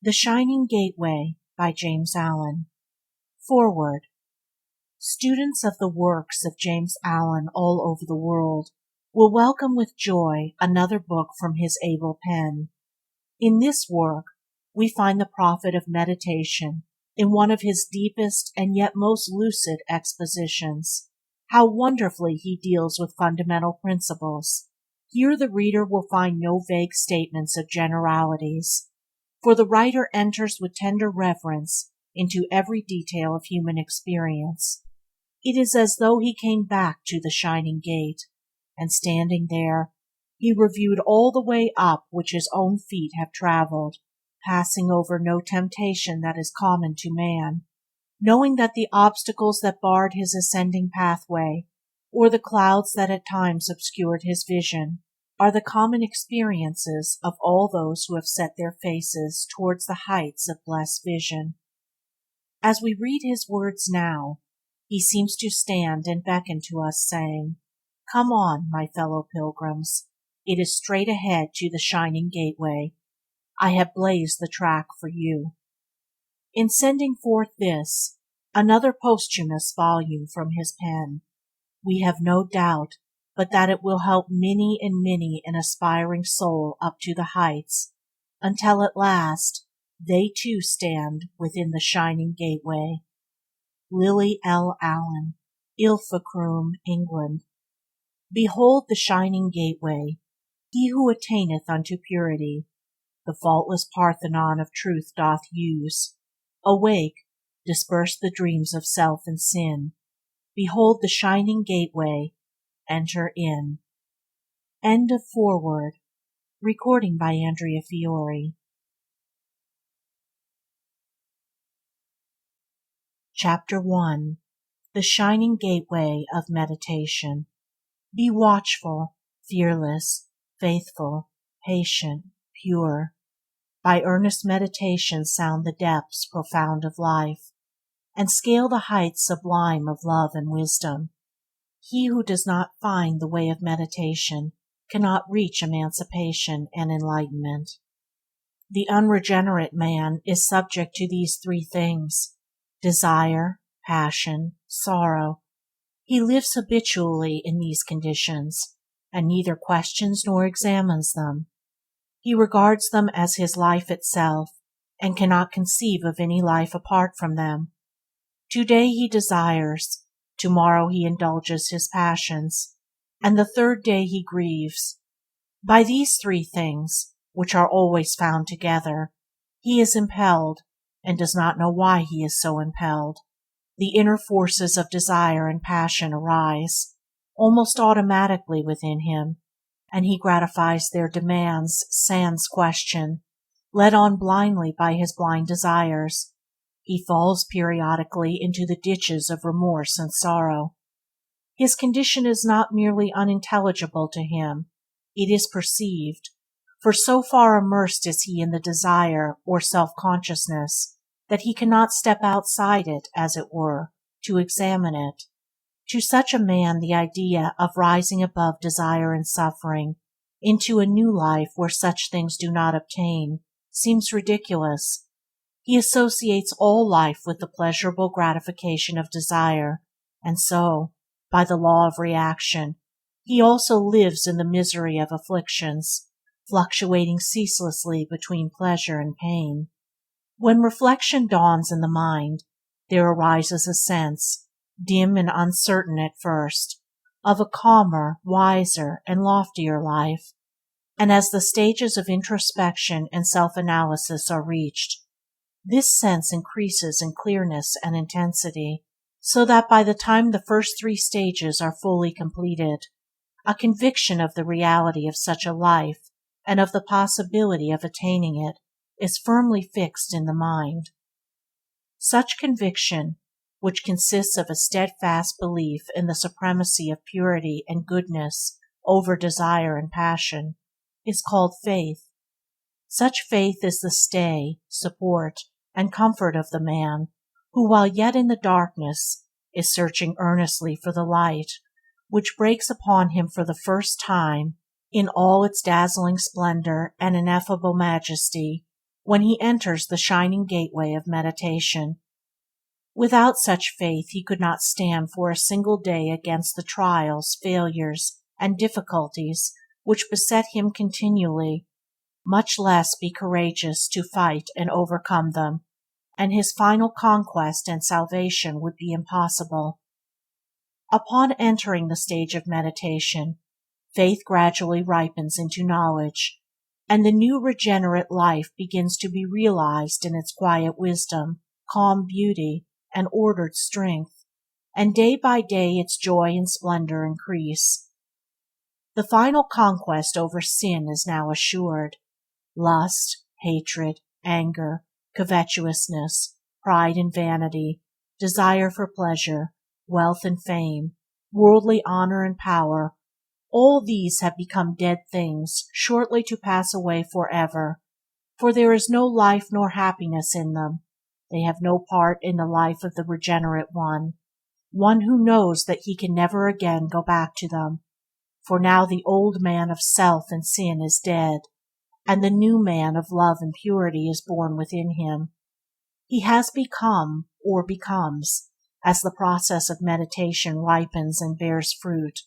The Shining Gateway by James Allen. Foreword. Students of the works of James Allen all over the world will welcome with joy another book from his able pen. In this work, we find the prophet of meditation in one of his deepest and yet most lucid expositions. How wonderfully he deals with fundamental principles. Here the reader will find no vague statements of generalities, for the writer enters with tender reverence into every detail of human experience. It is as though he came back to the shining gate, and standing there, he reviewed all the way up which his own feet have traveled, passing over no temptation that is common to man, knowing that the obstacles that barred his ascending pathway, or the clouds that at times obscured his vision, are the common experiences of all those who have set their faces towards the heights of blessed vision. As we read his words now, he seems to stand and beckon to us, saying, "Come on, my fellow pilgrims, it is straight ahead to the shining gateway. I have blazed the track for you." In sending forth this, another posthumous volume from his pen, we have no doubt but that it will help many and many an aspiring soul up to the heights, until at last they too stand within the shining gateway. Lily L. Allen, Ilfracombe, England. Behold the shining gateway, he who attaineth unto purity, the faultless Parthenon of truth doth use. Awake, disperse the dreams of self and sin. Behold the shining gateway, enter in. End of foreword. Recording by Andrea Fiore. Chapter 1. The Shining Gateway of Meditation. Be watchful, fearless, faithful, patient, pure. By earnest meditation sound the depths profound of life, and scale the heights sublime of love and wisdom. He who does not find the way of meditation cannot reach emancipation and enlightenment. The unregenerate man is subject to these three things: desire, passion, sorrow. He lives habitually in these conditions, and neither questions nor examines them. He regards them as his life itself, and cannot conceive of any life apart from them. Today he desires, tomorrow he indulges his passions, and the third day he grieves. By these three things, which are always found together, he is impelled, and does not know why he is so impelled. The inner forces of desire and passion arise, almost automatically within him, and he gratifies their demands sans question, led on blindly by his blind desires. He falls periodically into the ditches of remorse and sorrow. His condition is not merely unintelligible to him, it is perceived, for so far immersed is he in the desire or self-consciousness that he cannot step outside it, as it were, to examine it. To such a man the idea of rising above desire and suffering into a new life where such things do not obtain seems ridiculous. He associates all life with the pleasurable gratification of desire, and so, by the law of reaction, he also lives in the misery of afflictions, fluctuating ceaselessly between pleasure and pain. When reflection dawns in the mind, there arises a sense, dim and uncertain at first, of a calmer, wiser, and loftier life, and as the stages of introspection and self-analysis are reached, this sense increases in clearness and intensity, so that by the time the first three stages are fully completed, a conviction of the reality of such a life and of the possibility of attaining it is firmly fixed in the mind. Such conviction, which consists of a steadfast belief in the supremacy of purity and goodness over desire and passion, is called faith. Such faith is the stay, support, and comfort of the man who, while yet in the darkness, is searching earnestly for the light, which breaks upon him for the first time in all its dazzling splendor and ineffable majesty, when he enters the shining gateway of meditation. Without such faith he could not stand for a single day against the trials, failures, and difficulties which beset him continually, much less be courageous to fight and overcome them, and his final conquest and salvation would be impossible. Upon entering the stage of meditation, faith gradually ripens into knowledge, and the new regenerate life begins to be realized in its quiet wisdom, calm beauty, and ordered strength, and day by day its joy and splendor increase. The final conquest over sin is now assured. Lust, hatred, anger, covetousness, pride and vanity, desire for pleasure, wealth and fame, worldly honor and power, all these have become dead things, shortly to pass away forever, for there is no life nor happiness in them. They have no part in the life of the regenerate one who knows that he can never again go back to them, for now the old man of self and sin is dead, and the new man of love and purity is born within him. He has become, or becomes, as the process of meditation ripens and bears fruit,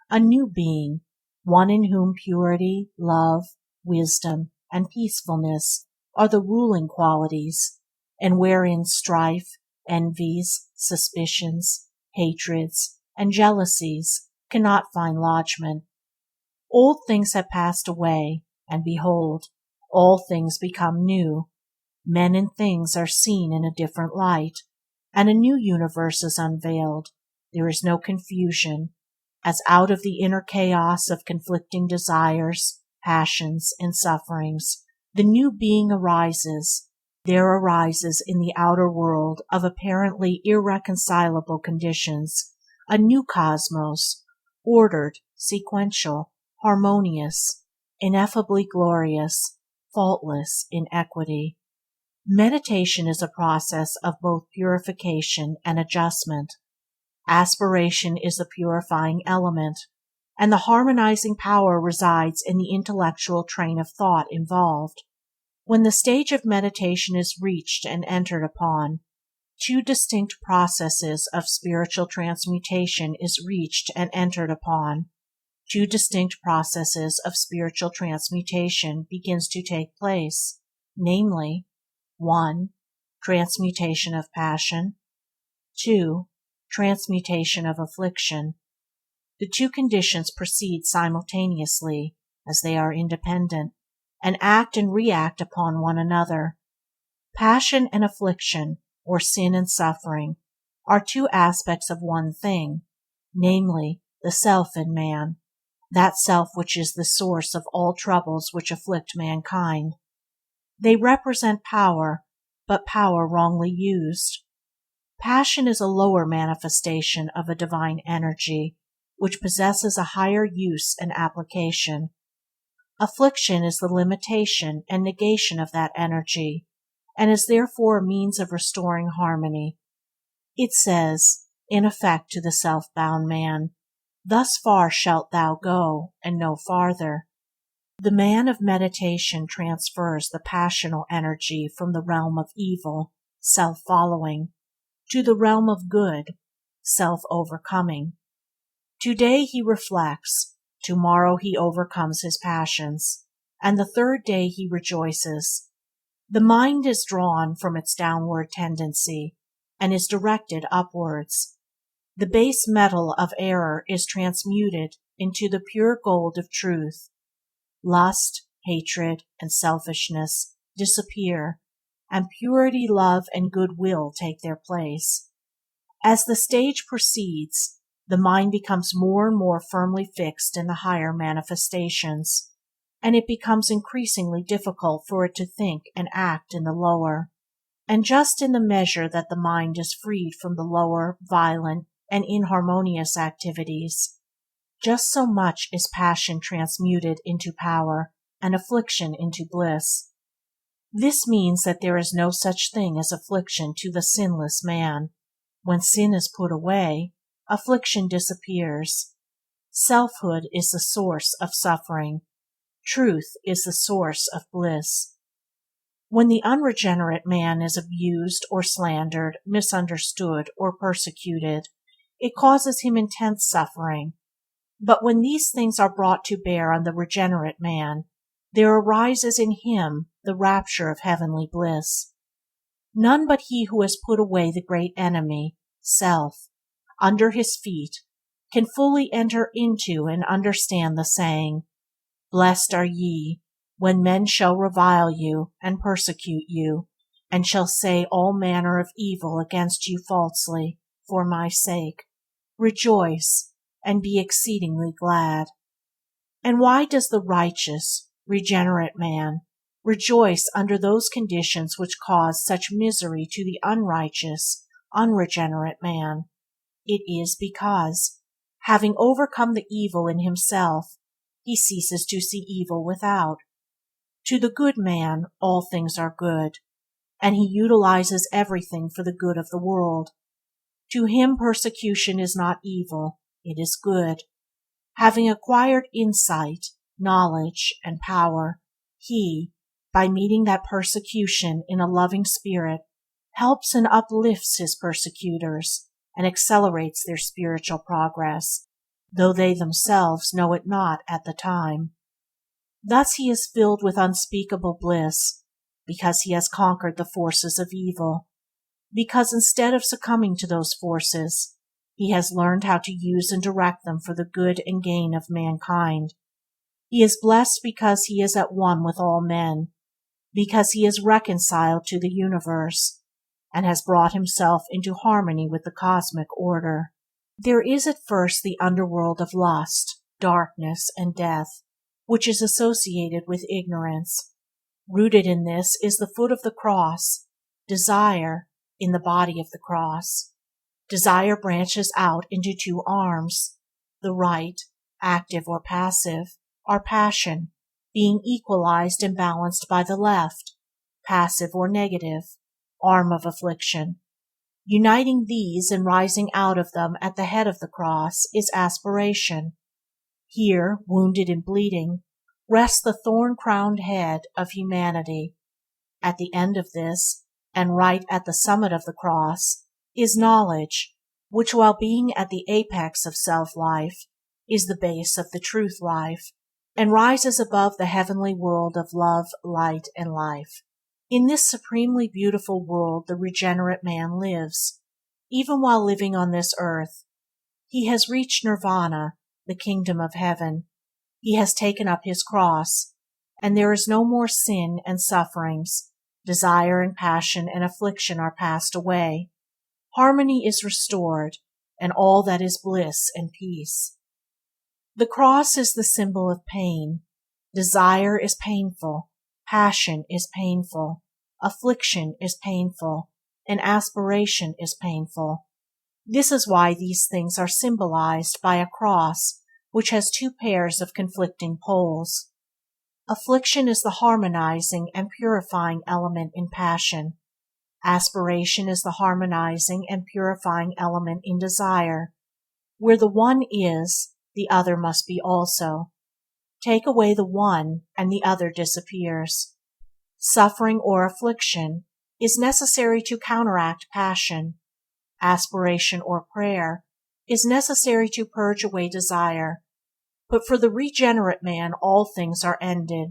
a new being, one in whom purity, love, wisdom, and peacefulness are the ruling qualities, and wherein strife, envies, suspicions, hatreds, and jealousies cannot find lodgment. Old things have passed away, and behold, all things become new. Men and things are seen in a different light, and a new universe is unveiled. There is no confusion, as out of the inner chaos of conflicting desires, passions, and sufferings, the new being arises. There arises in the outer world of apparently irreconcilable conditions a new cosmos, ordered, sequential, harmonious, ineffably glorious, faultless in equity. Meditation is a process of both purification and adjustment. Aspiration is the purifying element, and the harmonizing power resides in the intellectual train of thought involved. When the stage of meditation is reached and entered upon, two distinct processes of spiritual transmutation is reached and entered upon. Two distinct processes of spiritual transmutation begins to take place, namely, 1. Transmutation of passion. 2. Transmutation of affliction. The two conditions proceed simultaneously, as they are independent, and act and react upon one another. Passion and affliction, or sin and suffering, are two aspects of one thing, namely, the self in man, that self which is the source of all troubles which afflict mankind. They represent power, but power wrongly used. Passion is a lower manifestation of a divine energy, which possesses a higher use and application. Affliction is the limitation and negation of that energy, and is therefore a means of restoring harmony. It says, in effect to the self-bound man, "Thus far shalt thou go, and no farther." The man of meditation transfers the passional energy from the realm of evil, self-following, to the realm of good, self-overcoming. Today he reflects, tomorrow he overcomes his passions, and the third day he rejoices. The mind is drawn from its downward tendency, and is directed upwards. The base metal of error is transmuted into the pure gold of truth. Lust, hatred, and selfishness disappear, and purity, love, and goodwill take their place. As the stage proceeds, the mind becomes more and more firmly fixed in the higher manifestations, and it becomes increasingly difficult for it to think and act in the lower. And just in the measure that the mind is freed from the lower, violent, and inharmonious activities, just so much is passion transmuted into power and affliction into bliss. This means that there is no such thing as affliction to the sinless man. When sin is put away, affliction disappears. Selfhood is the source of suffering. Truth is the source of bliss. When the unregenerate man is abused or slandered, misunderstood or persecuted, it causes him intense suffering. But when these things are brought to bear on the regenerate man, there arises in him the rapture of heavenly bliss. None but he who has put away the great enemy, self, under his feet, can fully enter into and understand the saying, "Blessed are ye, when men shall revile you, and persecute you, and shall say all manner of evil against you falsely, for my sake. Rejoice, and be exceedingly glad." And why does the righteous, regenerate man rejoice under those conditions which cause such misery to the unrighteous, unregenerate man? It is because, having overcome the evil in himself, he ceases to see evil without. To the good man all things are good, and he utilizes everything for the good of the world. To him persecution is not evil, it is good. Having acquired insight, knowledge, and power, he, by meeting that persecution in a loving spirit, helps and uplifts his persecutors, and accelerates their spiritual progress, though they themselves know it not at the time. Thus he is filled with unspeakable bliss, because he has conquered the forces of evil, because instead of succumbing to those forces, he has learned how to use and direct them for the good and gain of mankind. He is blessed because he is at one with all men, because he is reconciled to the universe, and has brought himself into harmony with the cosmic order. There is at first the underworld of lust, darkness, and death, which is associated with ignorance. Rooted in this is the foot of the cross, desire, in the body of the cross. Desire branches out into two arms. The right, active or passive, are passion, being equalized and balanced by the left, passive or negative, arm of affliction. Uniting these and rising out of them at the head of the cross is aspiration. Here, wounded and bleeding, rests the thorn-crowned head of humanity. At the end of this, and right at the summit of the cross, is knowledge, which, while being at the apex of self-life, is the base of the truth life, and rises above the heavenly world of love, light, and life. In this supremely beautiful world the regenerate man lives, even while living on this earth. He has reached nirvana, the kingdom of heaven. He has taken up his cross, and there is no more sin and sufferings. Desire and passion and affliction are passed away. Harmony is restored, and all that is bliss and peace. The cross is the symbol of pain. Desire is painful, passion is painful, affliction is painful, and aspiration is painful. This is why these things are symbolized by a cross which has two pairs of conflicting poles. Affliction is the harmonizing and purifying element in passion. Aspiration is the harmonizing and purifying element in desire. Where the one is, the other must be also. Take away the one, and the other disappears. Suffering or affliction is necessary to counteract passion. Aspiration or prayer is necessary to purge away desire. But for the regenerate man all things are ended.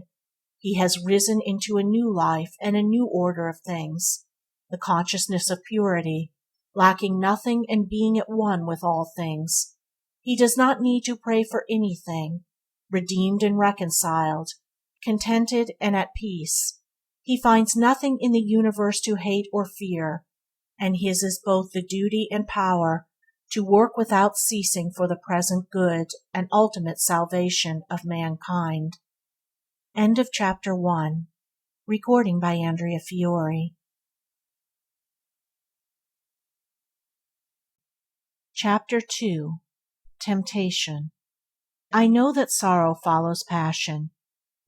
He has risen into a new life and a new order of things, the consciousness of purity, lacking nothing and being at one with all things. He does not need to pray for anything, redeemed and reconciled, contented and at peace. He finds nothing in the universe to hate or fear, and his is both the duty and power to work without ceasing for the present good and ultimate salvation of mankind. End of Chapter 1. Recording by Andrea Fiore. Chapter 2. Temptation. I know that sorrow follows passion.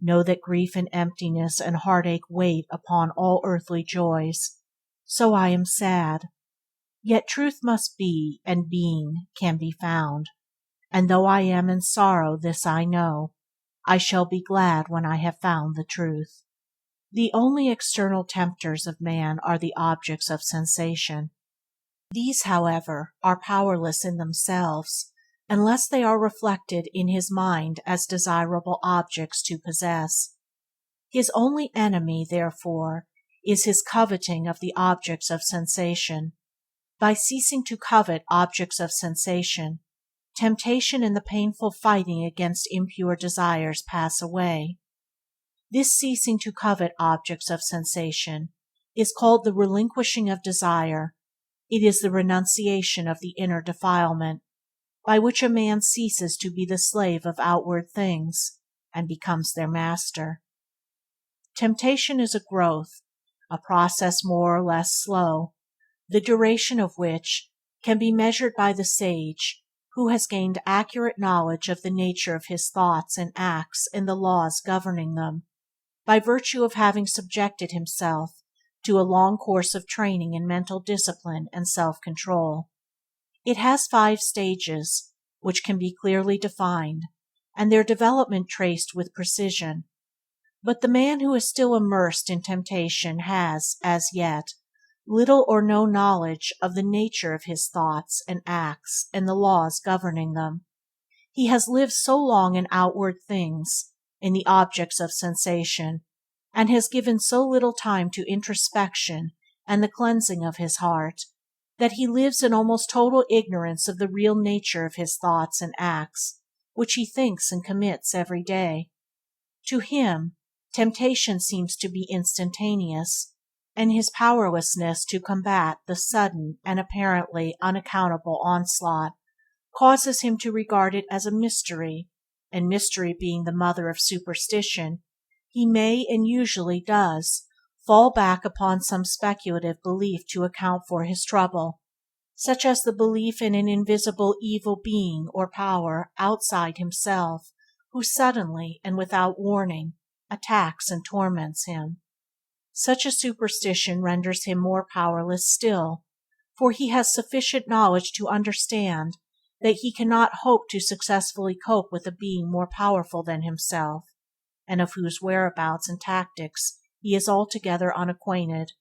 Know that grief and emptiness and heartache wait upon all earthly joys. So I am sad. Yet truth must be, and being can be found. And though I am in sorrow, this I know, I shall be glad when I have found the truth. The only external tempters of man are the objects of sensation. These, however, are powerless in themselves, unless they are reflected in his mind as desirable objects to possess. His only enemy, therefore, is his coveting of the objects of sensation. By ceasing to covet objects of sensation, temptation and the painful fighting against impure desires pass away. This ceasing to covet objects of sensation is called the relinquishing of desire. It is the renunciation of the inner defilement, by which a man ceases to be the slave of outward things, and becomes their master. Temptation is a growth, a process more or less slow, the duration of which can be measured by the sage who has gained accurate knowledge of the nature of his thoughts and acts and the laws governing them, by virtue of having subjected himself to a long course of training in mental discipline and self-control. It has 5 stages, which can be clearly defined, and their development traced with precision. But the man who is still immersed in temptation has, as yet, little or no knowledge of the nature of his thoughts and acts and the laws governing them. He has lived so long in outward things, in the objects of sensation, and has given so little time to introspection and the cleansing of his heart, that he lives in almost total ignorance of the real nature of his thoughts and acts, which he thinks and commits every day. To him, temptation seems to be instantaneous, and his powerlessness to combat the sudden and apparently unaccountable onslaught causes him to regard it as a mystery, and mystery being the mother of superstition, he may, and usually does, fall back upon some speculative belief to account for his trouble, such as the belief in an invisible evil being or power outside himself who suddenly and without warning attacks and torments him. Such a superstition renders him more powerless still, for he has sufficient knowledge to understand that he cannot hope to successfully cope with a being more powerful than himself, and of whose whereabouts and tactics he is altogether unacquainted.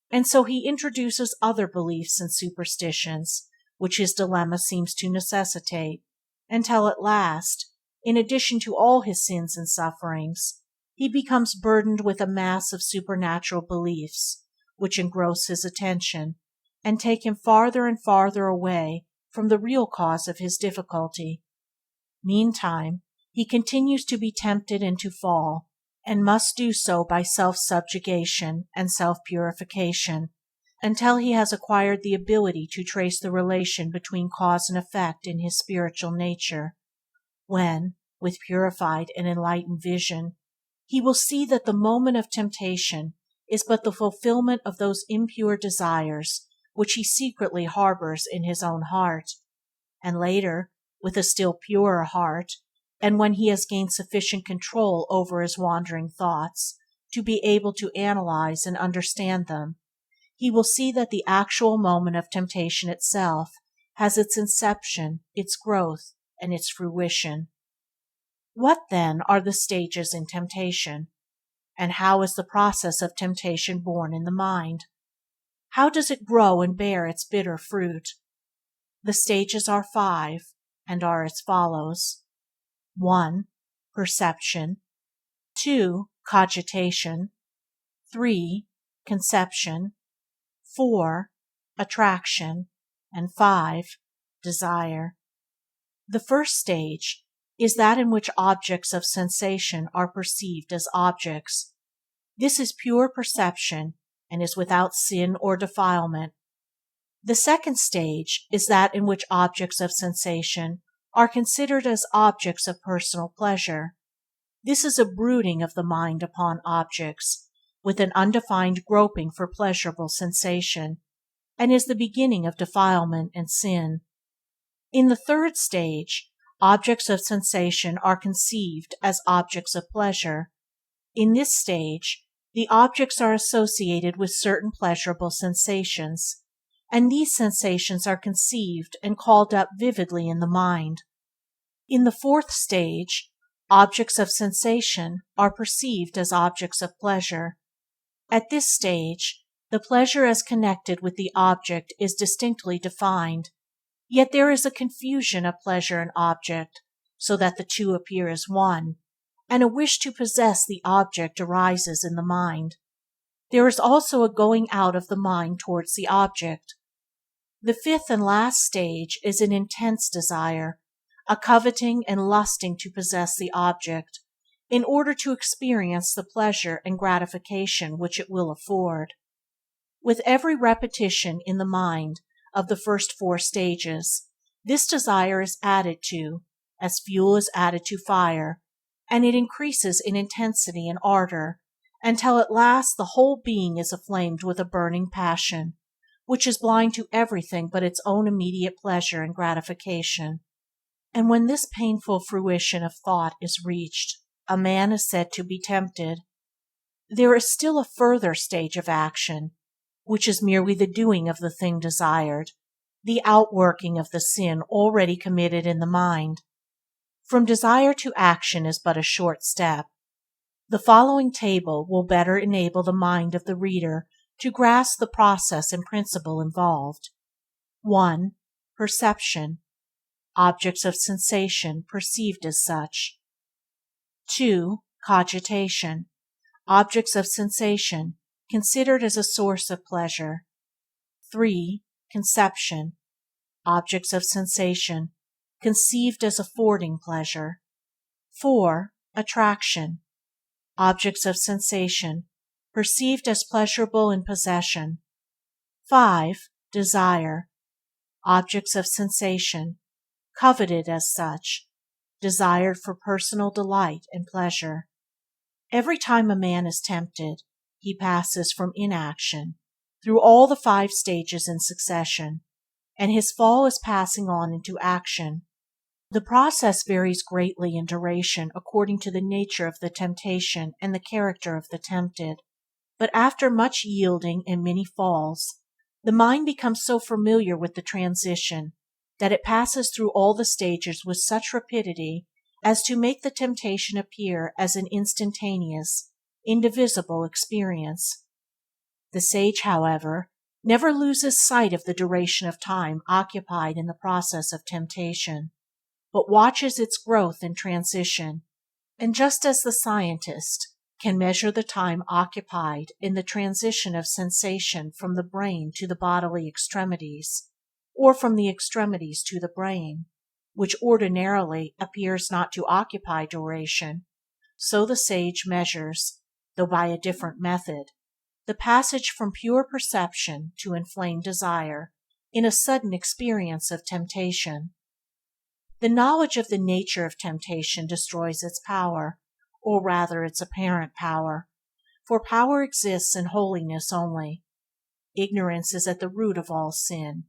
And so he introduces other beliefs and superstitions, which his dilemma seems to necessitate, until at last, in addition to all his sins and sufferings, he becomes burdened with a mass of supernatural beliefs, which engross his attention, and take him farther and farther away from the real cause of his difficulty. Meantime, he continues to be tempted and to fall, and must do so by self-subjugation and self-purification, until he has acquired the ability to trace the relation between cause and effect in his spiritual nature, when, with purified and enlightened vision, he will see that the moment of temptation is but the fulfillment of those impure desires which he secretly harbors in his own heart, and later, with a still purer heart, and when he has gained sufficient control over his wandering thoughts to be able to analyze and understand them, he will see that the actual moment of temptation itself has its inception, its growth, and its fruition. What, then, are the stages in temptation? And how is the process of temptation born in the mind? How does it grow and bear its bitter fruit? The stages are 5, and are as follows: 1. Perception. 2. Cogitation. 3. Conception. 4. Attraction. And 5. Desire. The first stage is that in which objects of sensation are perceived as objects. This is pure perception, and is without sin or defilement. The second stage is that in which objects of sensation are considered as objects of personal pleasure. This is a brooding of the mind upon objects, with an undefined groping for pleasurable sensation, and is the beginning of defilement and sin. In the third stage, objects of sensation are conceived as objects of pleasure. In this stage, the objects are associated with certain pleasurable sensations, and these sensations are conceived and called up vividly in the mind. In the fourth stage, objects of sensation are perceived as objects of pleasure, At this stage, the pleasure as connected with the object is distinctly defined, yet there is a confusion of pleasure and object, so that the two appear as one, and a wish to possess the object arises in the mind. There is also a going out of the mind towards the object. The fifth and last stage is an intense desire, a coveting and lusting to possess the object, in order to experience the pleasure and gratification which it will afford. With every repetition in the mind of the first four stages, this desire is added to, as fuel is added to fire, and it increases in intensity and ardor, until at last the whole being is aflamed with a burning passion, which is blind to everything but its own immediate pleasure and gratification. And when this painful fruition of thought is reached, a man is said to be tempted. There is still a further stage of action, which is merely the doing of the thing desired, the outworking of the sin already committed in the mind. From desire to action is but a short step. The following table will better enable the mind of the reader to grasp the process and principle involved. 1. Perception. Objects of sensation perceived as such. 2. Cogitation. Objects of sensation considered as a source of pleasure. 3. Conception. Objects of sensation conceived as affording pleasure. 4. Attraction. Objects of sensation perceived as pleasurable in possession. 5. Desire. Objects of sensation coveted as such, desired for personal delight and pleasure. Every time a man is tempted, he passes from inaction through all the 5 stages in succession, and his fall is passing on into action. The process varies greatly in duration according to the nature of the temptation and the character of the tempted, but after much yielding and many falls, the mind becomes so familiar with the transition that it passes through all the stages with such rapidity as to make the temptation appear as an instantaneous, indivisible experience. The sage, however, never loses sight of the duration of time occupied in the process of temptation, but watches its growth and transition, and just as the scientist can measure the time occupied in the transition of sensation from the brain to the bodily extremities, or from the extremities to the brain, which ordinarily appears not to occupy duration, so the sage measures, though by a different method, the passage from pure perception to inflamed desire in a sudden experience of temptation. The knowledge of the nature of temptation destroys its power, or rather its apparent power, for power exists in holiness only. Ignorance is at the root of all sin,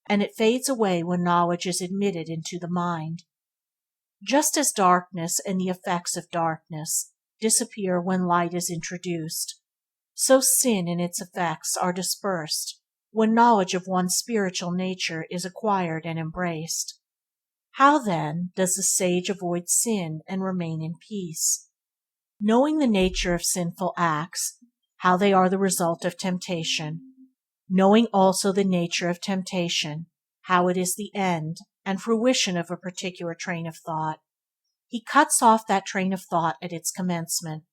and it fades away when knowledge is admitted into the mind. Just as darkness and the effects of darkness disappear when light is introduced, so sin and its effects are dispersed when knowledge of one's spiritual nature is acquired and embraced. How, then, does the sage avoid sin and remain in peace? Knowing the nature of sinful acts, how they are the result of temptation, knowing also the nature of temptation, how it is the end and fruition of a particular train of thought, he cuts off that train of thought at its commencement,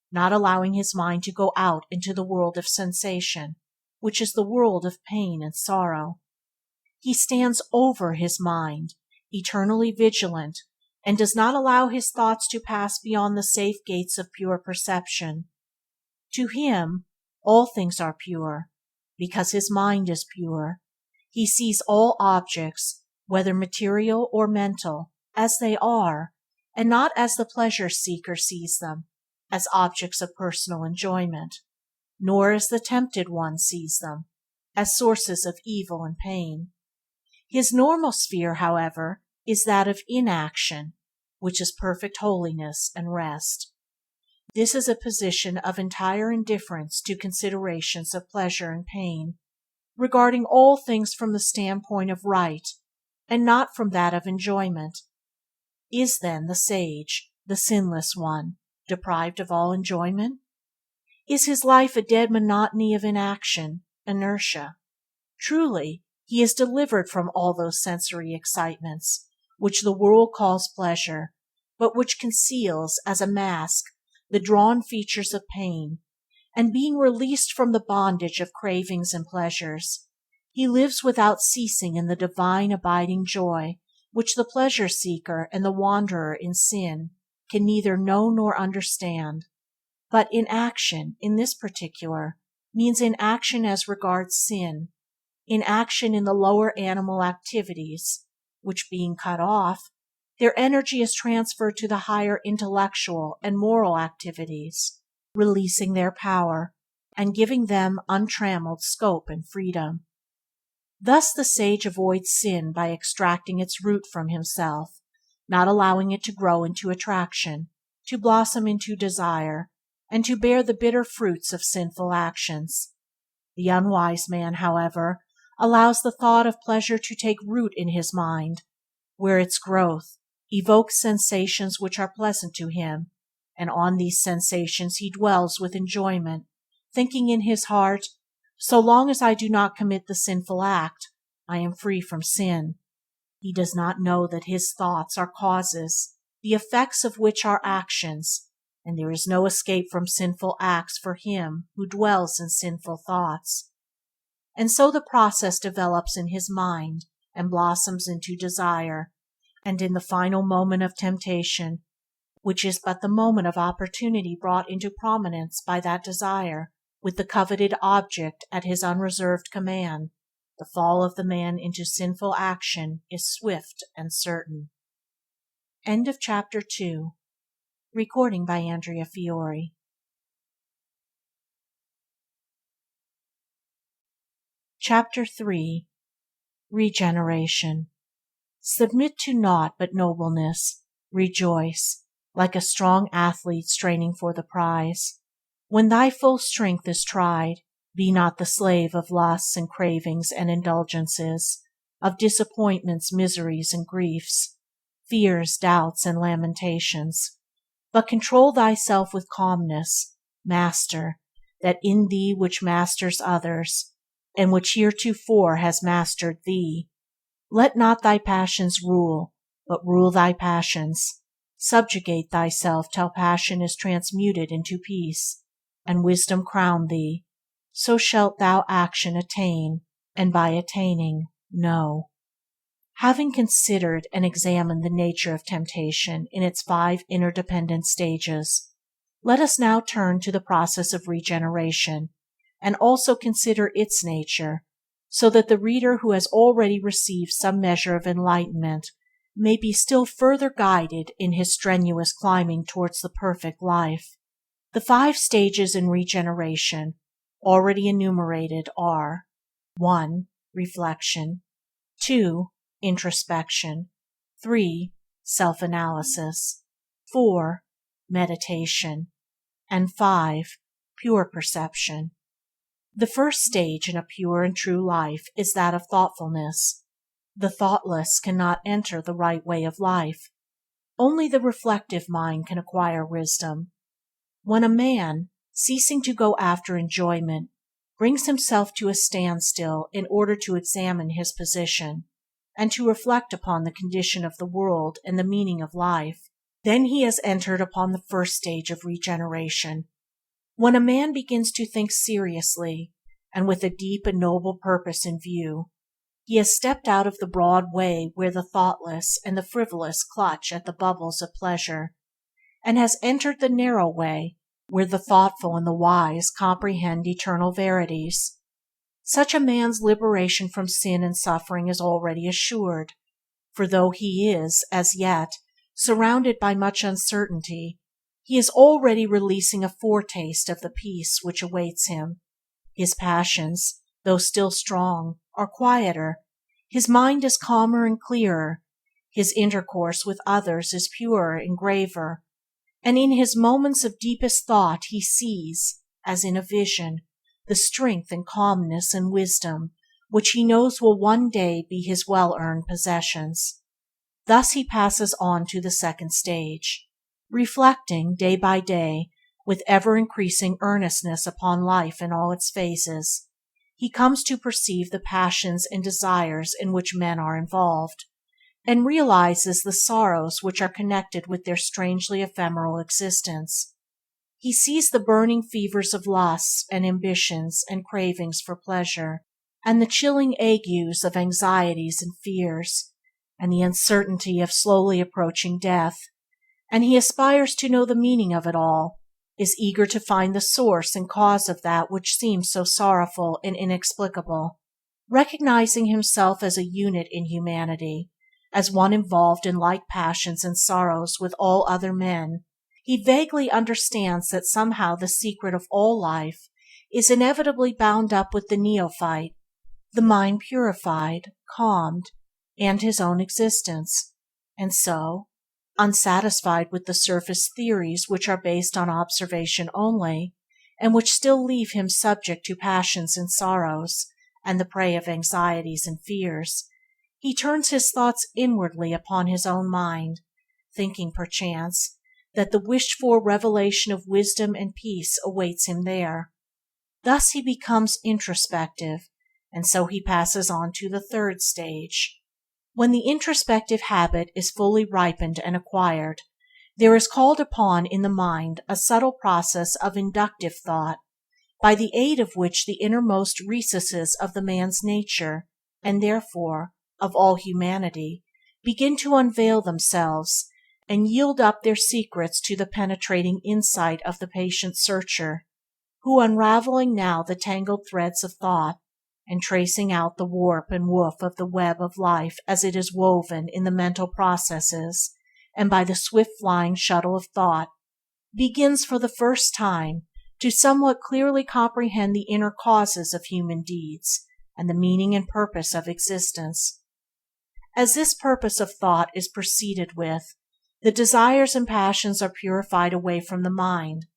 not allowing his mind to go out into the world of sensation, which is the world of pain and sorrow. He stands over his mind, eternally vigilant, and does not allow his thoughts to pass beyond the safe gates of pure perception. To him, all things are pure, because his mind is pure. He sees all objects, whether material or mental, as they are, and not as the pleasure seeker sees them, as objects of personal enjoyment, nor as the tempted one sees them, as sources of evil and pain. His normal sphere, however, is that of inaction, which is perfect holiness and rest. This is a position of entire indifference to considerations of pleasure and pain, regarding all things from the standpoint of right, and not from that of enjoyment. Is then the sage, the sinless one, deprived of all enjoyment? Is his life a dead monotony of inaction, inertia? Truly, he is delivered from all those sensory excitements which the world calls pleasure, but which conceals, as a mask, the drawn features of pain, and being released from the bondage of cravings and pleasures, he lives without ceasing in the divine abiding joy which the pleasure-seeker and the wanderer in sin can neither know nor understand. But inaction, in this particular, means inaction as regards sin, inaction in the lower animal activities, which being cut off, their energy is transferred to the higher intellectual and moral activities, releasing their power, and giving them untrammeled scope and freedom. Thus the sage avoids sin by extracting its root from himself, not allowing it to grow into attraction, to blossom into desire, and to bear the bitter fruits of sinful actions. The unwise man, however, allows the thought of pleasure to take root in his mind, where its growth evokes sensations which are pleasant to him, and on these sensations he dwells with enjoyment, thinking in his heart, "So long as I do not commit the sinful act, I am free from sin." He does not know that his thoughts are causes, the effects of which are actions, and there is no escape from sinful acts for him who dwells in sinful thoughts. And so the process develops in his mind and blossoms into desire, and in the final moment of temptation, which is but the moment of opportunity brought into prominence by that desire, with the coveted object at his unreserved command, the fall of the man into sinful action is swift and certain. End of chapter 2. Recording by Andrea Fiore. Chapter 3. Regeneration. Submit to naught but nobleness. Rejoice, like a strong athlete straining for the prize. When thy full strength is tried, be not the slave of lusts and cravings and indulgences, of disappointments, miseries, and griefs, fears, doubts, and lamentations, but control thyself with calmness, master, that in thee which masters others, and which heretofore has mastered thee. Let not thy passions rule, but rule thy passions. Subjugate thyself till passion is transmuted into peace, and wisdom crown thee. So shalt thou action attain, and by attaining, know. Having considered and examined the nature of temptation in its 5 interdependent stages, let us now turn to the process of regeneration, and also consider its nature, so that the reader who has already received some measure of enlightenment may be still further guided in his strenuous climbing towards the perfect life. The 5 stages in regeneration, already enumerated, are: 1. Reflection. 2. Introspection. 3. Self-analysis. 4. Meditation. And 5. Pure perception. The first stage in a pure and true life is that of thoughtfulness. The thoughtless cannot enter the right way of life. Only the reflective mind can acquire wisdom. When a man, ceasing to go after enjoyment, brings himself to a standstill in order to examine his position, and to reflect upon the condition of the world and the meaning of life, then he has entered upon the first stage of regeneration. When a man begins to think seriously, and with a deep and noble purpose in view, he has stepped out of the broad way where the thoughtless and the frivolous clutch at the bubbles of pleasure, and has entered the narrow way where the thoughtful and the wise comprehend eternal verities. Such a man's liberation from sin and suffering is already assured, for though he is, as yet, surrounded by much uncertainty, he is already releasing a foretaste of the peace which awaits him. His passions, though still strong, are quieter, his mind is calmer and clearer, his intercourse with others is purer and graver, and in his moments of deepest thought he sees, as in a vision, the strength and calmness and wisdom which he knows will one day be his well-earned possessions. Thus he passes on to the second stage. Reflecting, day by day, with ever-increasing earnestness upon life in all its phases, he comes to perceive the passions and desires in which men are involved, and realizes the sorrows which are connected with their strangely ephemeral existence. He sees the burning fevers of lusts and ambitions and cravings for pleasure, and the chilling agues of anxieties and fears, and the uncertainty of slowly approaching death, and he aspires to know the meaning of it all, is eager to find the source and cause of that which seems so sorrowful and inexplicable. Recognizing himself as a unit in humanity, as one involved in like passions and sorrows with all other men, he vaguely understands that somehow the secret of all life is inevitably bound up with the neophyte, the mind purified, calmed, and his own existence, and so, unsatisfied with the surface theories which are based on observation only, and which still leave him subject to passions and sorrows, and the prey of anxieties and fears, he turns his thoughts inwardly upon his own mind, thinking, perchance, that the wished-for revelation of wisdom and peace awaits him there. Thus he becomes introspective, and so he passes on to the third stage. When the introspective habit is fully ripened and acquired, there is called upon in the mind a subtle process of inductive thought, by the aid of which the innermost recesses of the man's nature, and therefore of all humanity, begin to unveil themselves, and yield up their secrets to the penetrating insight of the patient searcher, who, unraveling now the tangled threads of thought, and tracing out the warp and woof of the web of life as it is woven in the mental processes and by the swift flying shuttle of thought, begins for the first time to somewhat clearly comprehend the inner causes of human deeds and the meaning and purpose of existence. As this purpose of thought is proceeded with, the desires and passions are purified away from the mind,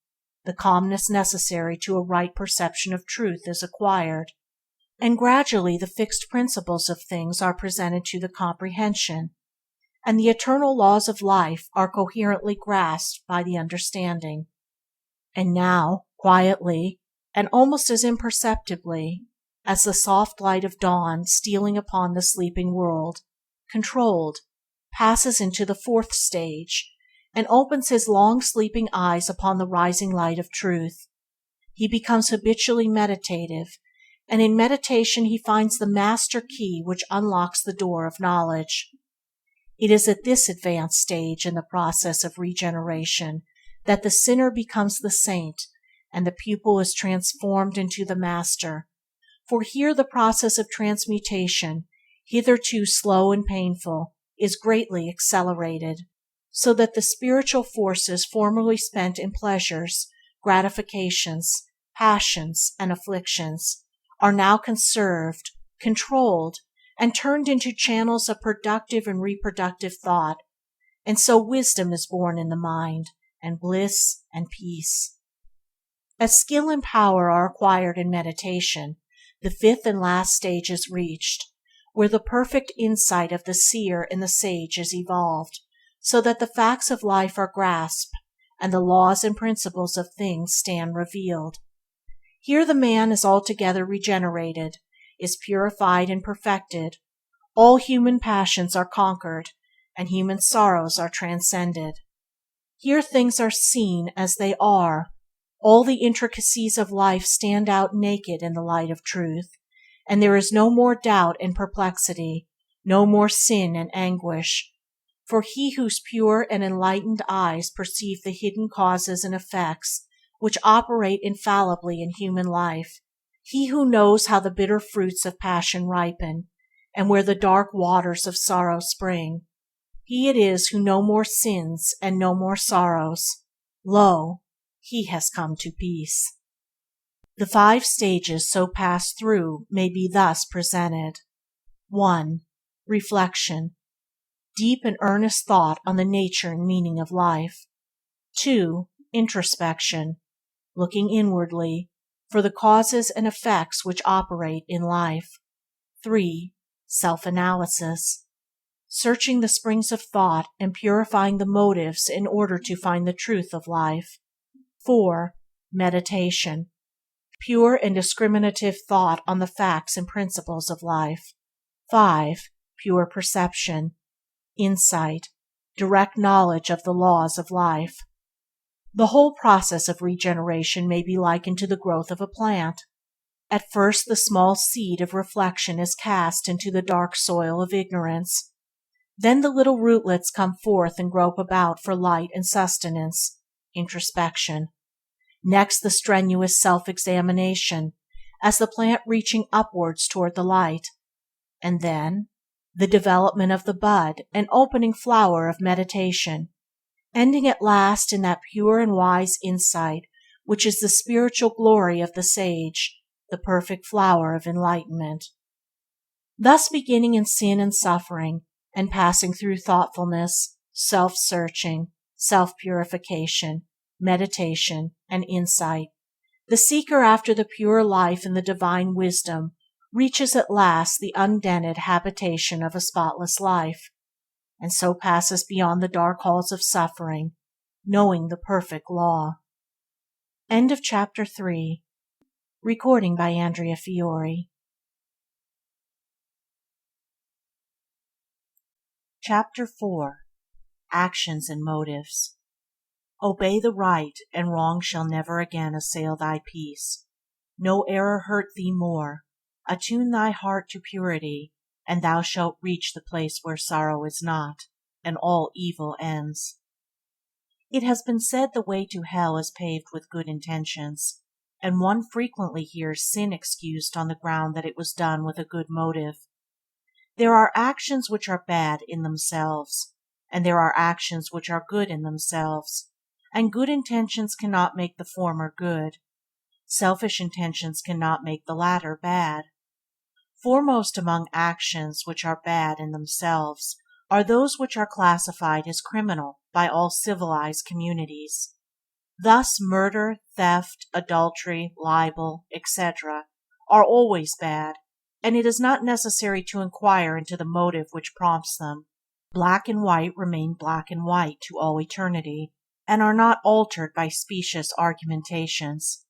the calmness necessary to a right perception of truth is acquired, and gradually the fixed principles of things are presented to the comprehension, and the eternal laws of life are coherently grasped by the understanding. And now, quietly, and almost as imperceptibly as the soft light of dawn stealing upon the sleeping world, controlled, passes into the fourth stage, and opens his long sleeping eyes upon the rising light of truth. He becomes habitually meditative, and in meditation he finds the master key which unlocks the door of knowledge. It is at this advanced stage in the process of regeneration that the sinner becomes the saint, and the pupil is transformed into the master, for here the process of transmutation, hitherto slow and painful, is greatly accelerated, so that the spiritual forces formerly spent in pleasures, gratifications, passions, and afflictions are now conserved, controlled, and turned into channels of productive and reproductive thought, and so wisdom is born in the mind, and bliss and peace. As skill and power are acquired in meditation, the fifth and last stage is reached, where the perfect insight of the seer and the sage is evolved, so that the facts of life are grasped, and the laws and principles of things stand revealed. Here the man is altogether regenerated, is purified and perfected, all human passions are conquered, and human sorrows are transcended. Here things are seen as they are, all the intricacies of life stand out naked in the light of truth, and there is no more doubt and perplexity, no more sin and anguish, for he whose pure and enlightened eyes perceive the hidden causes and effects which operate infallibly in human life, he who knows how the bitter fruits of passion ripen, and where the dark waters of sorrow spring, he it is who no more sins and no more sorrows. Lo, he has come to peace. The 5 stages so passed through may be thus presented. 1. Reflection. Deep and earnest thought on the nature and meaning of life. 2. Introspection. Looking inwardly for the causes and effects which operate in life. 3. Self-analysis. Searching the springs of thought and purifying the motives in order to find the truth of life. 4. Meditation. Pure and discriminative thought on the facts and principles of life. 5. Pure perception. Insight. Direct knowledge of the laws of life. The whole process of regeneration may be likened to the growth of a plant. At first the small seed of reflection is cast into the dark soil of ignorance. Then the little rootlets come forth and grope about for light and sustenance, introspection. Next the strenuous self-examination, as the plant reaching upwards toward the light. And then the development of the bud and opening flower of meditation, ending at last in that pure and wise insight which is the spiritual glory of the sage, the perfect flower of enlightenment. Thus beginning in sin and suffering, and passing through thoughtfulness, self-searching, self-purification, meditation, and insight, the seeker after the pure life and the divine wisdom reaches at last the undented habitation of a spotless life, and so passes beyond the dark halls of suffering, knowing the perfect law. End of Chapter 3. Recording by Andrea Fiore. Chapter 4. Actions and Motives. Obey the right, and wrong shall never again assail thy peace. No error hurt thee more. Attune thy heart to purity, and thou shalt reach the place where sorrow is not, and all evil ends. It has been said the way to hell is paved with good intentions, and one frequently hears sin excused on the ground that it was done with a good motive. There are actions which are bad in themselves, and there are actions which are good in themselves, and good intentions cannot make the former good. Selfish intentions cannot make the latter bad. Foremost among actions which are bad in themselves are those which are classified as criminal by all civilized communities. Thus murder, theft, adultery, libel, etc. are always bad, and it is not necessary to inquire into the motive which prompts them. Black and white remain black and white to all eternity, and are not altered by specious argumentations.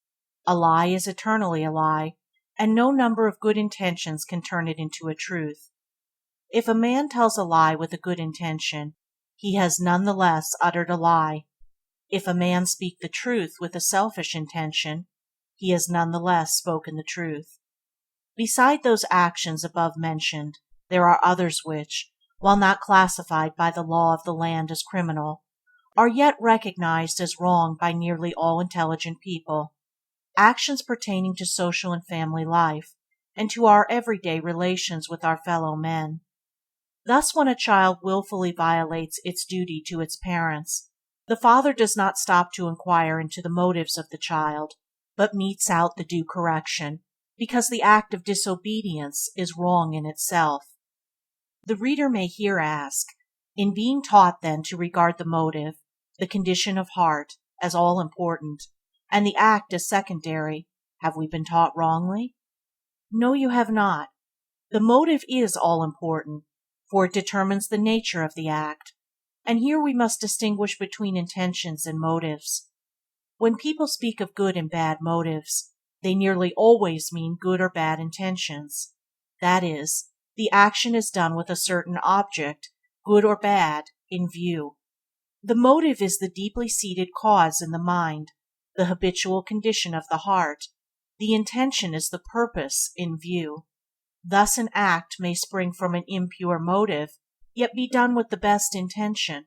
A lie is eternally a lie, and no number of good intentions can turn it into a truth. If a man tells a lie with a good intention, he has none the less uttered a lie. If a man speak the truth with a selfish intention, he has none the less spoken the truth. Beside those actions above mentioned, there are others which, while not classified by the law of the land as criminal, are yet recognized as wrong by nearly all intelligent people. Actions pertaining to social and family life, and to our everyday relations with our fellow men. Thus when a child wilfully violates its duty to its parents, the father does not stop to inquire into the motives of the child, but metes out the due correction, because the act of disobedience is wrong in itself. The reader may here ask, in being taught then to regard the motive, the condition of heart, as all important, and the act as secondary, have we been taught wrongly? No, you have not. The motive is all important, for it determines the nature of the act, and here we must distinguish between intentions and motives. When people speak of good and bad motives, they nearly always mean good or bad intentions. That is, the action is done with a certain object, good or bad, in view. The motive is the deeply seated cause in the mind, the habitual condition of the heart. The intention is the purpose in view. Thus an act may spring from an impure motive, yet be done with the best intention.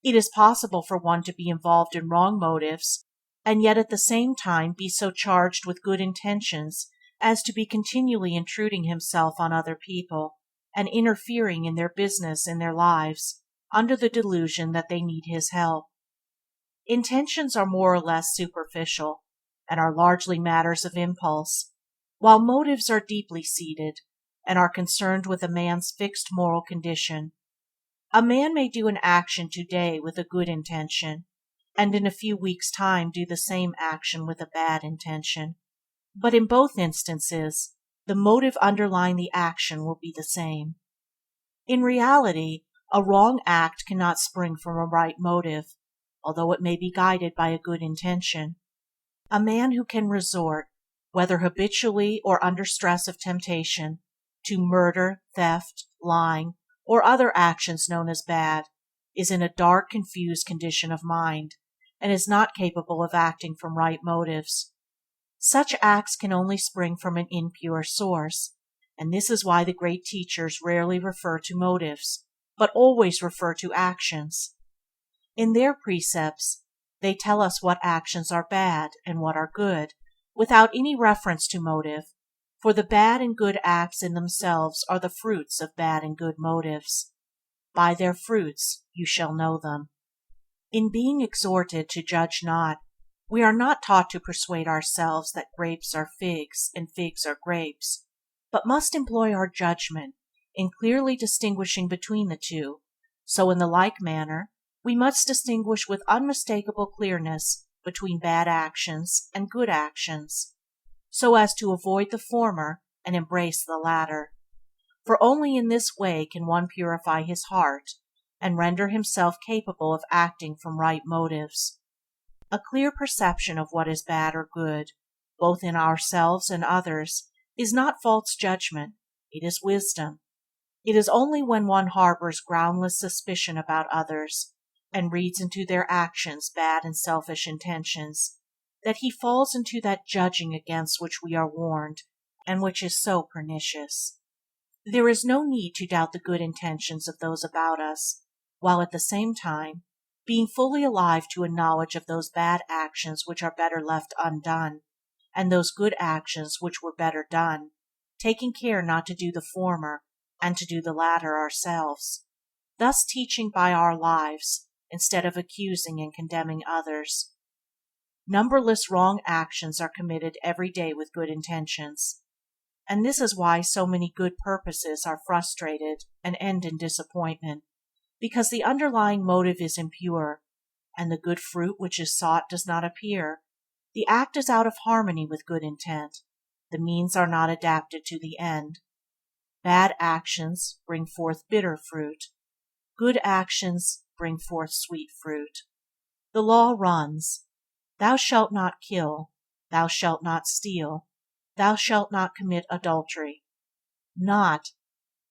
It is possible for one to be involved in wrong motives, and yet at the same time be so charged with good intentions as to be continually intruding himself on other people, and interfering in their business and their lives, under the delusion that they need his help. Intentions are more or less superficial, and are largely matters of impulse, while motives are deeply seated, and are concerned with a man's fixed moral condition. A man may do an action today with a good intention, and in a few weeks' time do the same action with a bad intention, but in both instances the motive underlying the action will be the same. In reality, a wrong act cannot spring from a right motive, although it may be guided by a good intention. A man who can resort, whether habitually or under stress of temptation, to murder, theft, lying, or other actions known as bad, is in a dark, confused condition of mind, and is not capable of acting from right motives. Such acts can only spring from an impure source, and this is why the great teachers rarely refer to motives, but always refer to actions. In their precepts, they tell us what actions are bad and what are good, without any reference to motive, for the bad and good acts in themselves are the fruits of bad and good motives. By their fruits you shall know them. In being exhorted to judge not, we are not taught to persuade ourselves that grapes are figs and figs are grapes, but must employ our judgment in clearly distinguishing between the two. So in the like manner, we must distinguish with unmistakable clearness between bad actions and good actions, so as to avoid the former and embrace the latter. For only in this way can one purify his heart and render himself capable of acting from right motives. A clear perception of what is bad or good, both in ourselves and others, is not false judgment, it is wisdom. It is only when one harbors groundless suspicion about others, and reads into their actions bad and selfish intentions, that he falls into that judging against which we are warned, and which is so pernicious. There is no need to doubt the good intentions of those about us, while at the same time being fully alive to a knowledge of those bad actions which are better left undone, and those good actions which were better done, taking care not to do the former and to do the latter ourselves, thus teaching by our lives instead of accusing and condemning others. Numberless wrong actions are committed every day with good intentions, and this is why so many good purposes are frustrated and end in disappointment, because the underlying motive is impure, and the good fruit which is sought does not appear. The act is out of harmony with good intent, the means are not adapted to the end. Bad actions bring forth bitter fruit, good actions bring forth sweet fruit. The law runs: Thou shalt not kill, thou shalt not steal, thou shalt not commit adultery. Not,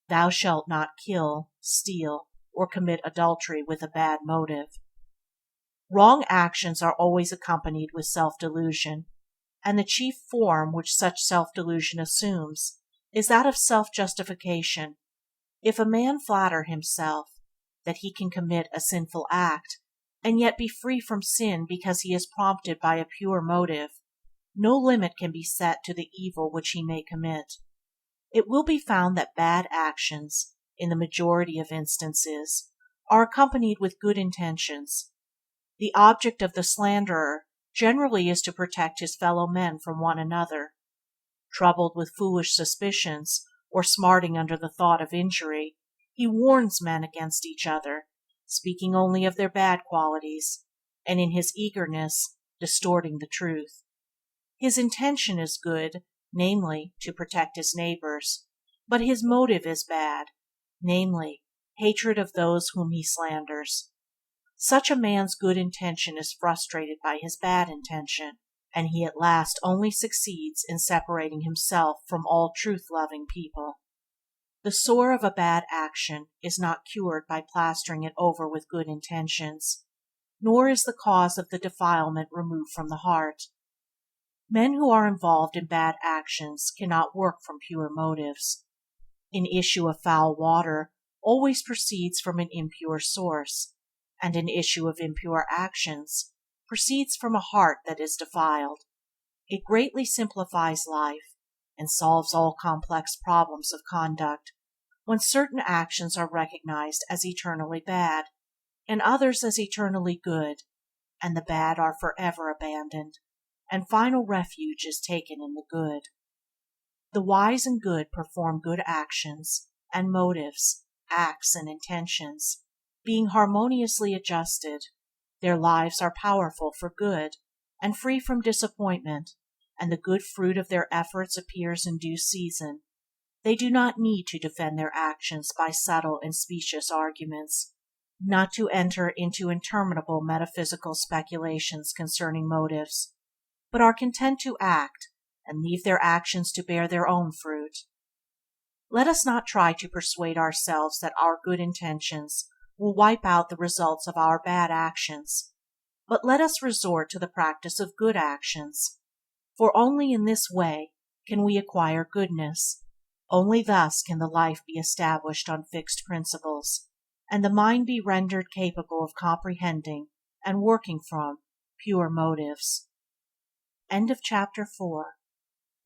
thou shalt not kill, steal, or commit adultery with a bad motive. Wrong actions are always accompanied with self-delusion, and the chief form which such self-delusion assumes is that of self-justification. If a man flatter himself that he can commit a sinful act, and yet be free from sin because he is prompted by a pure motive, no limit can be set to the evil which he may commit. It will be found that bad actions, in the majority of instances, are accompanied with good intentions. The object of the slanderer generally is to protect his fellow men from one another. Troubled with foolish suspicions, or smarting under the thought of injury, he warns men against each other, speaking only of their bad qualities, and in his eagerness distorting the truth. His intention is good, namely, to protect his neighbors, but his motive is bad, namely, hatred of those whom he slanders. Such a man's good intention is frustrated by his bad intention, and he at last only succeeds in separating himself from all truth-loving people. The sore of a bad action is not cured by plastering it over with good intentions, nor is the cause of the defilement removed from the heart. Men who are involved in bad actions cannot work from pure motives. An issue of foul water always proceeds from an impure source, and an issue of impure actions proceeds from a heart that is defiled. It greatly simplifies life, and solves all complex problems of conduct, when certain actions are recognized as eternally bad, and others as eternally good, and the bad are forever abandoned, and final refuge is taken in the good. The wise and good perform good actions, and motives, acts, and intentions, being harmoniously adjusted, their lives are powerful for good, and free from disappointment, and the good fruit of their efforts appears in due season. They do not need to defend their actions by subtle and specious arguments, not to enter into interminable metaphysical speculations concerning motives, but are content to act, and leave their actions to bear their own fruit. Let us not try to persuade ourselves that our good intentions will wipe out the results of our bad actions, but let us resort to the practice of good actions, for only in this way can we acquire goodness. Only thus can the life be established on fixed principles, and the mind be rendered capable of comprehending and working from pure motives. End of chapter 4.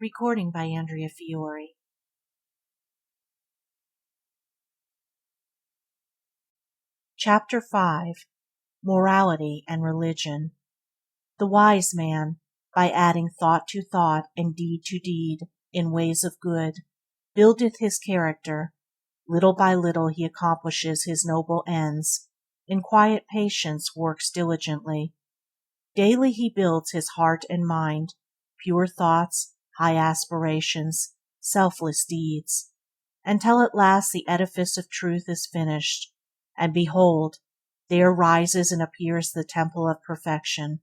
Recording by Andrea Fiore. Chapter 5. Morality and Religion. The wise man, by adding thought to thought and deed to deed in ways of good, buildeth his character. Little by little he accomplishes his noble ends. In quiet patience works diligently. Daily he builds his heart and mind, pure thoughts, high aspirations, selfless deeds, until at last the edifice of truth is finished, and behold, there rises and appears the temple of perfection.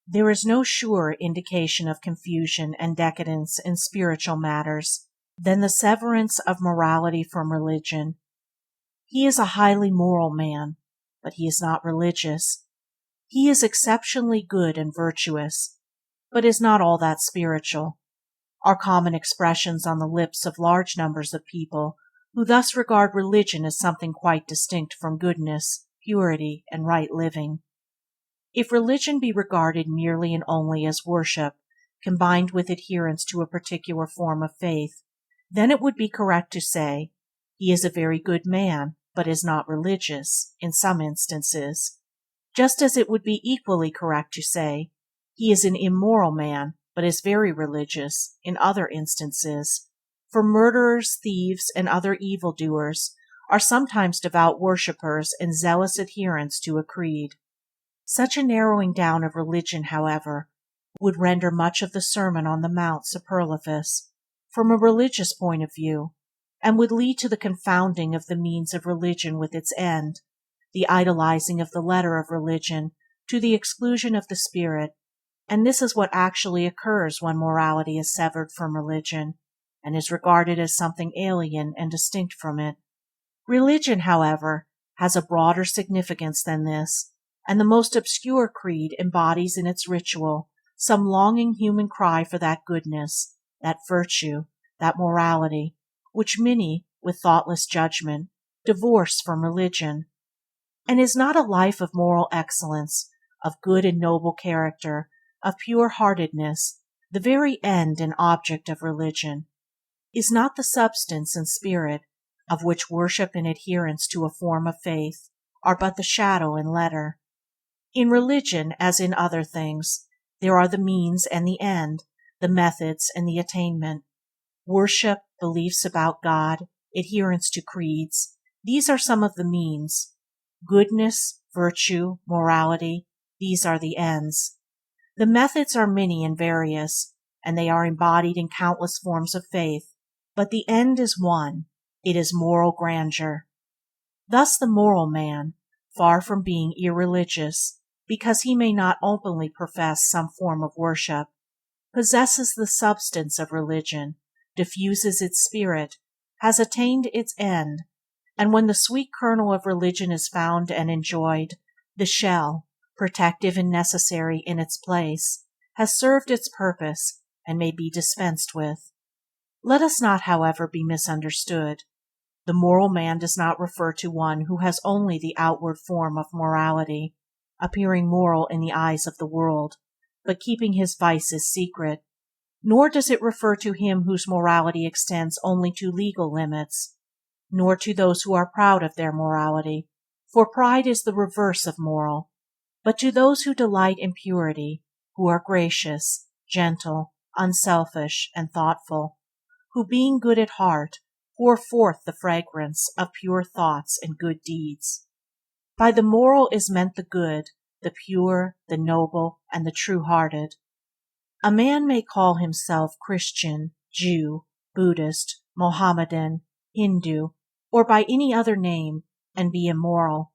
There is no surer indication of confusion and decadence in spiritual matters than the severance of morality from religion. He is a highly moral man, but he is not religious. He is exceptionally good and virtuous, but is not all that spiritual, are common expressions on the lips of large numbers of people who thus regard religion as something quite distinct from goodness, purity, and right living. If religion be regarded merely and only as worship, combined with adherence to a particular form of faith, then it would be correct to say, he is a very good man, but is not religious, in some instances, just as it would be equally correct to say, he is an immoral man, but is very religious, in other instances, for murderers, thieves, and other evildoers are sometimes devout worshippers and zealous adherents to a creed. Such a narrowing down of religion, however, would render much of the Sermon on the Mount superfluous, from a religious point of view, and would lead to the confounding of the means of religion with its end, the idolizing of the letter of religion to the exclusion of the spirit, and this is what actually occurs when morality is severed from religion, and is regarded as something alien and distinct from it. Religion, however, has a broader significance than this, and the most obscure creed embodies in its ritual some longing human cry for that goodness, that virtue, that morality, which many, with thoughtless judgment, divorce from religion. And is not a life of moral excellence, of good and noble character, of pure-heartedness, the very end and object of religion? Is not the substance and spirit, of which worship and adherence to a form of faith are but the shadow and letter? In religion, as in other things, there are the means and the end, the methods and the attainment. Worship, beliefs about God, adherence to creeds, these are some of the means. Goodness, virtue, morality, these are the ends. The methods are many and various, and they are embodied in countless forms of faith, but the end is one. It is moral grandeur. Thus the moral man, far from being irreligious, because he may not openly profess some form of worship, possesses the substance of religion, diffuses its spirit, has attained its end, and when the sweet kernel of religion is found and enjoyed, the shell, protective and necessary in its place, has served its purpose and may be dispensed with. Let us not, however, be misunderstood. The moral man does not refer to one who has only the outward form of morality, appearing moral in the eyes of the world, but keeping his vices secret, nor does it refer to him whose morality extends only to legal limits, nor to those who are proud of their morality, for pride is the reverse of moral, but to those who delight in purity, who are gracious, gentle, unselfish, and thoughtful, who, being good at heart, pour forth the fragrance of pure thoughts and good deeds. By the moral is meant the good, the pure, the noble, and the true-hearted. A man may call himself Christian, Jew, Buddhist, Mohammedan, Hindu, or by any other name, and be immoral,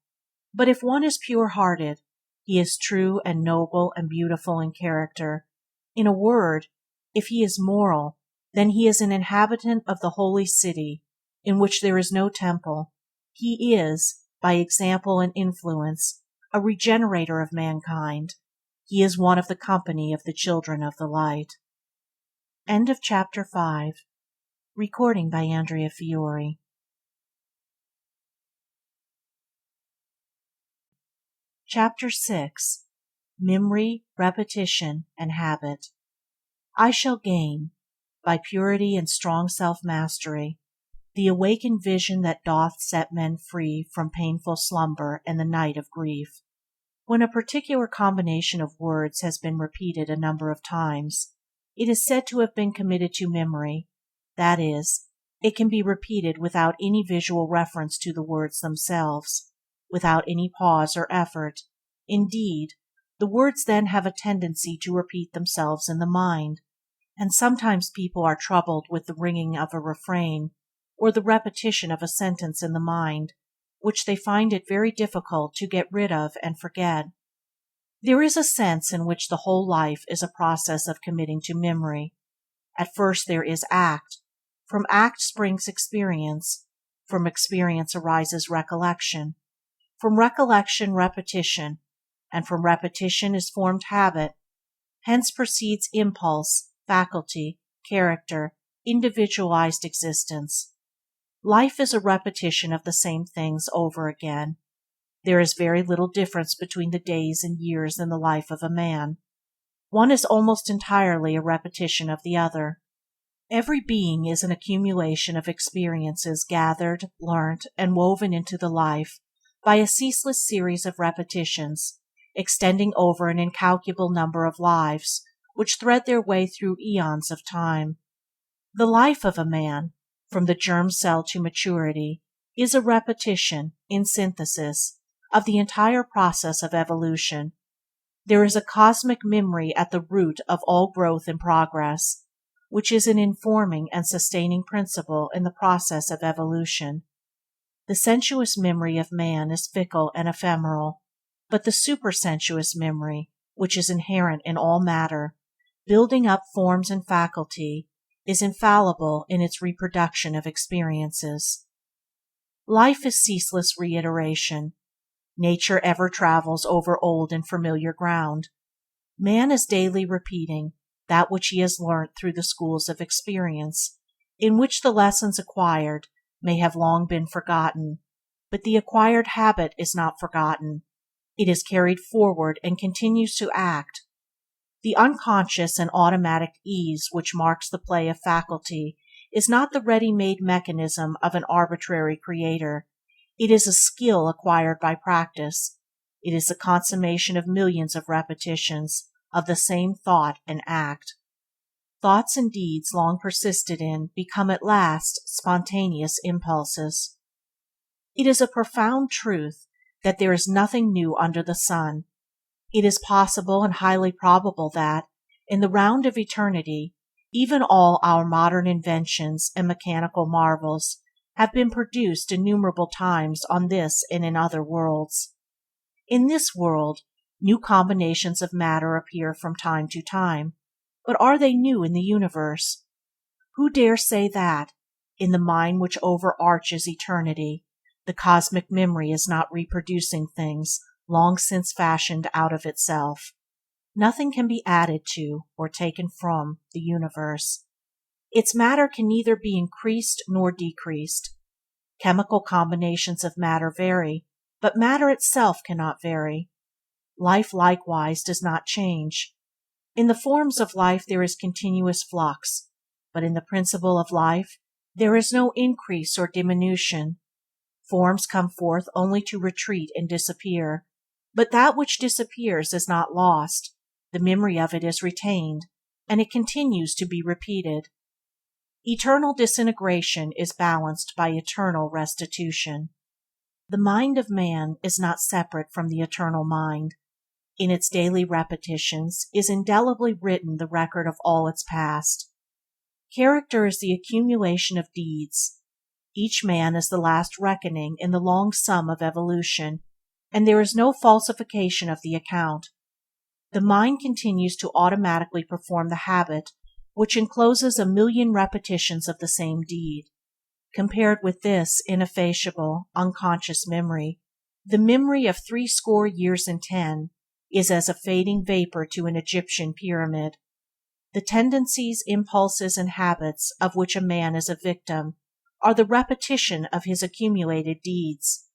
But if one is pure-hearted, he is true and noble and beautiful in character. In a word, if he is moral, then he is an inhabitant of the holy city, in which there is no temple. He is, by example and influence, a regenerator of mankind. He is one of the company of the children of the light. End of chapter 5. Recording by Andrea Fiore. Chapter 6. Memory, Repetition, and Habit. I shall gain, by purity and strong self-mastery, the awakened vision that doth set men free from painful slumber and the night of grief. When a particular combination of words has been repeated a number of times, it is said to have been committed to memory. That is, it can be repeated without any visual reference to the words themselves, without any pause or effort. Indeed, the words then have a tendency to repeat themselves in the mind, and sometimes people are troubled with the ringing of a refrain, or the repetition of a sentence in the mind, which they find it very difficult to get rid of and forget. There is a sense in which the whole life is a process of committing to memory. At first there is act. From act springs experience. From experience arises recollection. From recollection, repetition, and from repetition is formed habit. Hence proceeds impulse, faculty, character, individualized existence. Life is a repetition of the same things over again. There is very little difference between the days and years in the life of a man. One is almost entirely a repetition of the other. Every being is an accumulation of experiences gathered, learnt, and woven into the life by a ceaseless series of repetitions, extending over an incalculable number of lives, which thread their way through eons of time. The life of a man, from the germ cell to maturity, is a repetition, in synthesis, of the entire process of evolution. There is a cosmic memory at the root of all growth and progress, which is an informing and sustaining principle in the process of evolution. The sensuous memory of man is fickle and ephemeral, but the supersensuous memory, which is inherent in all matter, building up forms and faculty, is infallible in its reproduction of experiences. Life is ceaseless reiteration. Nature ever travels over old and familiar ground. Man is daily repeating that which he has learnt through the schools of experience, in which the lessons acquired may have long been forgotten, but the acquired habit is not forgotten. It is carried forward and continues to act. The unconscious and automatic ease which marks the play of faculty is not the ready-made mechanism of an arbitrary creator. It is a skill acquired by practice. It is the consummation of millions of repetitions of the same thought and act. Thoughts and deeds long persisted in become at last spontaneous impulses. It is a profound truth that there is nothing new under the sun. It is possible and highly probable that, in the round of eternity, even all our modern inventions and mechanical marvels have been produced innumerable times on this and in other worlds. In this world, new combinations of matter appear from time to time, but are they new in the universe? Who dare say that, in the mind which overarches eternity, the cosmic memory is not reproducing things long since fashioned out of itself? Nothing can be added to or taken from the universe. Its matter can neither be increased nor decreased. Chemical combinations of matter vary, but matter itself cannot vary. Life likewise does not change. In the forms of life there is continuous flux, but in the principle of life there is no increase or diminution. Forms come forth only to retreat and disappear, but that which disappears is not lost. The memory of it is retained, and it continues to be repeated. Eternal disintegration is balanced by eternal restitution. The mind of man is not separate from the eternal mind. In its daily repetitions is indelibly written the record of all its past. Character is the accumulation of deeds. Each man is the last reckoning in the long sum of evolution. and there is no falsification of the account. The mind continues to automatically perform the habit which encloses 1,000,000 repetitions of the same deed. Compared with this ineffaceable, unconscious memory, the memory of 70 years is as a fading vapor to an Egyptian pyramid. The tendencies, impulses, and habits of which a man is a victim are the repetition of his accumulated deeds.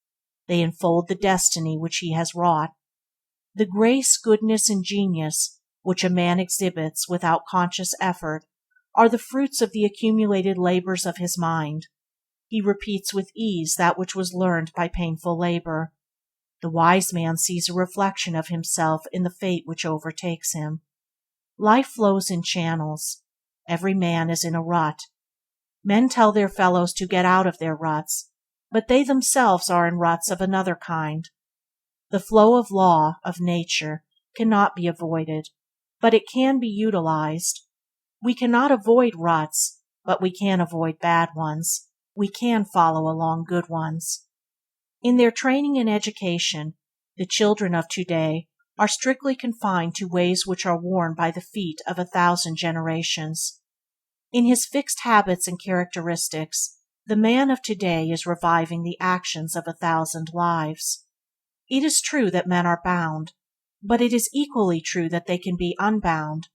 They enfold the destiny which he has wrought. The grace, goodness, and genius which a man exhibits without conscious effort are the fruits of the accumulated labors of his mind. He repeats with ease that which was learned by painful labor. The wise man sees a reflection of himself in the fate which overtakes him. Life flows in channels. Every man is in a rut. Men tell their fellows to get out of their ruts, but they themselves are in ruts of another kind. The flow of law, of nature, cannot be avoided, but it can be utilized. We cannot avoid ruts, but we can avoid bad ones. We can follow along good ones. In their training and education, the children of today are strictly confined to ways which are worn by the feet of 1,000 generations. In his fixed habits and characteristics, the man of today is reviving the actions of 1,000 lives. It is true that men are bound, but it is equally true that they can be unbound.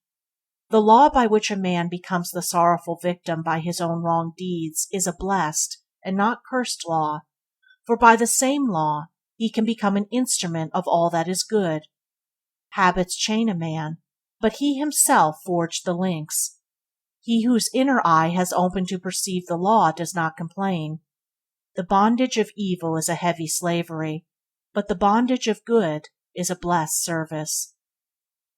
The law by which a man becomes the sorrowful victim by his own wrong deeds is a blessed and not cursed law, for by the same law he can become an instrument of all that is good. Habits chain a man, but he himself forged the links. He whose inner eye has opened to perceive the law does not complain. The bondage of evil is a heavy slavery, but the bondage of good is a blessed service.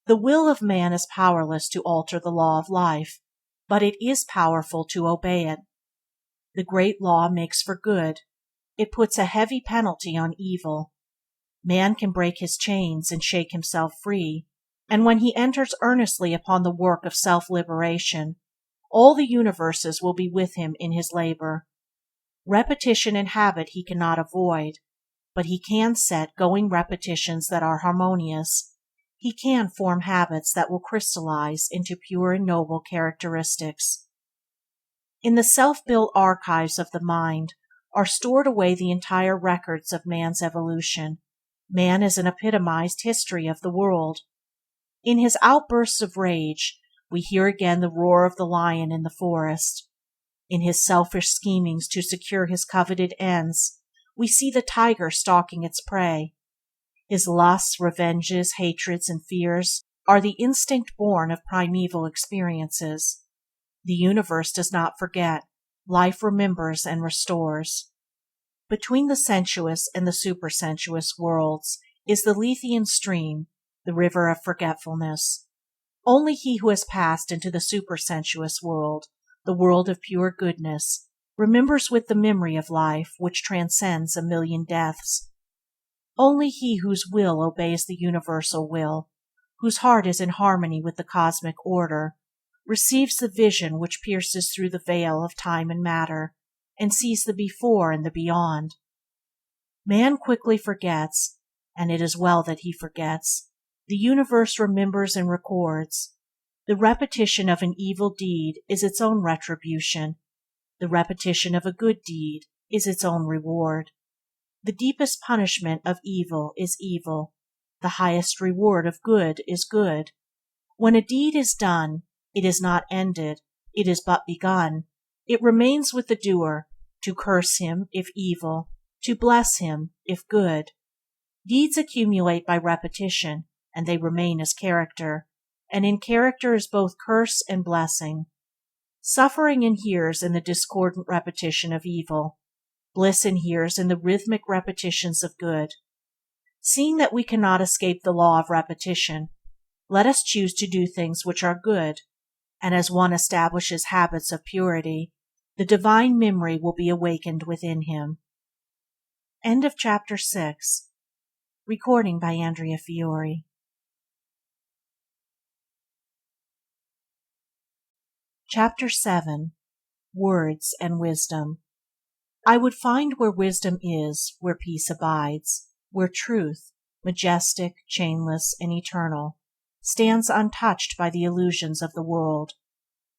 The will of man is powerless to alter the law of life, but it is powerful to obey it. The great law makes for good. It puts a heavy penalty on evil. Man can break his chains and shake himself free, and when he enters earnestly upon the work of self-liberation, all the universes will be with him in his labor. Repetition and habit he cannot avoid, but he can set going repetitions that are harmonious. He can form habits that will crystallize into pure and noble characteristics. In the self-built archives of the mind are stored away the entire records of man's evolution. Man is an epitomized history of the world. In his outbursts of rage, we hear again the roar of the lion in the forest. In his selfish schemings to secure his coveted ends, we see the tiger stalking its prey. His lusts, revenges, hatreds, and fears are the instinct born of primeval experiences. The universe does not forget. Life remembers and restores. Between the sensuous and the supersensuous worlds is the Lethean stream, the river of forgetfulness. Only he who has passed into the supersensuous world, the world of pure goodness, remembers with the memory of life which transcends 1,000,000 deaths. Only he whose will obeys the universal will, whose heart is in harmony with the cosmic order, receives the vision which pierces through the veil of time and matter, and sees the before and the beyond. Man quickly forgets, and it is well that he forgets. The universe remembers and records. The repetition of an evil deed is its own retribution. The repetition of a good deed is its own reward. The deepest punishment of evil is evil. The highest reward of good is good. When a deed is done, it is not ended, it is but begun. It remains with the doer, to curse him if evil, to bless him if good. Deeds accumulate by repetition, and they remain as character, and in character is both curse and blessing. Suffering inheres in the discordant repetition of evil. Bliss inheres in the rhythmic repetitions of good. Seeing that we cannot escape the law of repetition, let us choose to do things which are good, and as one establishes habits of purity, the divine memory will be awakened within him. End of chapter 6. Recording by Andrea Fiore. Chapter 7. Words and Wisdom. I would find where wisdom is, where peace abides. where truth, majestic, chainless, and eternal, stands untouched by the illusions of the world.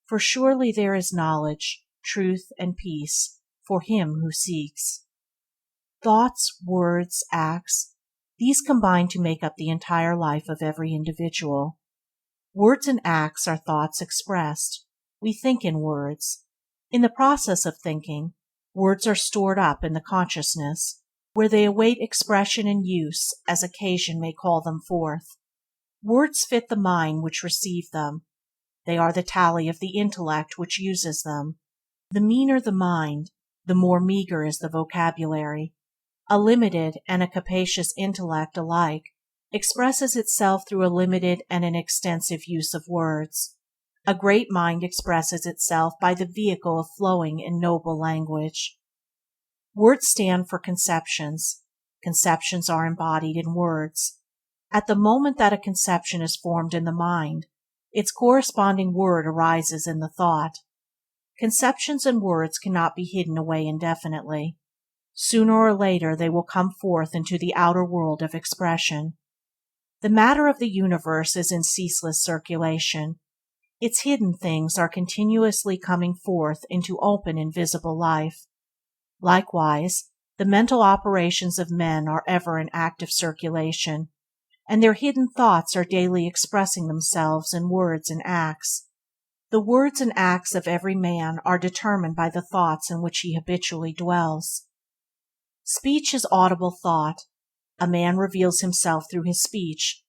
For surely there is knowledge, truth, and peace for him who seeks. Thoughts, words, acts, these combine to make up the entire life of every individual. Words and acts are thoughts expressed. We think in words. In the process of thinking, words are stored up in the consciousness, where they await expression and use as occasion may call them forth. Words fit the mind which received them. They are the tally of the intellect which uses them. The meaner the mind, the more meager is the vocabulary. A limited and a capacious intellect alike expresses itself through a limited and an extensive use of words. A great mind expresses itself by the vehicle of flowing and noble language. Words stand for conceptions. Conceptions are embodied in words. At the moment that a conception is formed in the mind, its corresponding word arises in the thought. Conceptions and words cannot be hidden away indefinitely. Sooner or later they will come forth into the outer world of expression. The matter of the universe is in ceaseless circulation. Its hidden things are continuously coming forth into open and visible life. Likewise, the mental operations of men are ever in active circulation, and their hidden thoughts are daily expressing themselves in words and acts. The words and acts of every man are determined by the thoughts in which he habitually dwells. Speech is audible thought. A man reveals himself through his speech.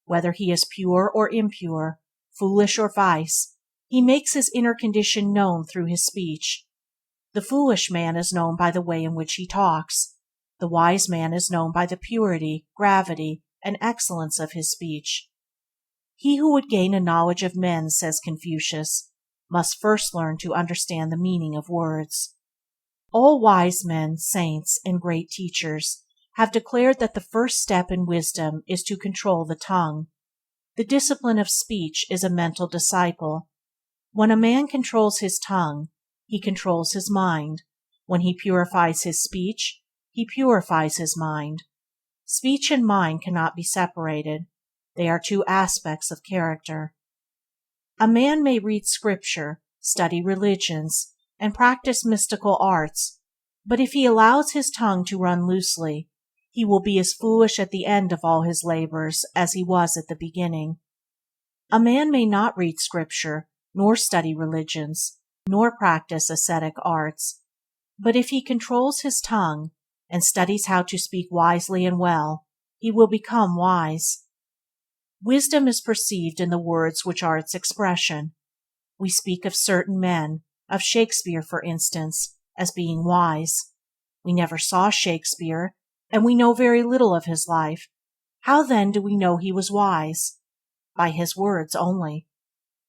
Whether he is pure or impure, foolish or wise, he makes his inner condition known through his speech. The foolish man is known by the way in which he talks. The wise man is known by the purity, gravity, and excellence of his speech. He who would gain a knowledge of men, says Confucius, must first learn to understand the meaning of words. All wise men, saints, and great teachers have declared that the first step in wisdom is to control the tongue. The discipline of speech is a mental disciple. When a man controls his tongue, he controls his mind. When he purifies his speech, he purifies his mind. Speech and mind cannot be separated. They are two aspects of character. A man may read scripture, study religions, and practice mystical arts, but if he allows his tongue to run loosely, he will be as foolish at the end of all his labors as he was at the beginning. A man may not read scripture, nor study religions, nor practice ascetic arts, but if he controls his tongue and studies how to speak wisely and well, he will become wise. Wisdom is perceived in the words which are its expression. We speak of certain men, of Shakespeare for instance, as being wise. We never saw Shakespeare, and we know very little of his life. How then do we know he was wise? By his words only.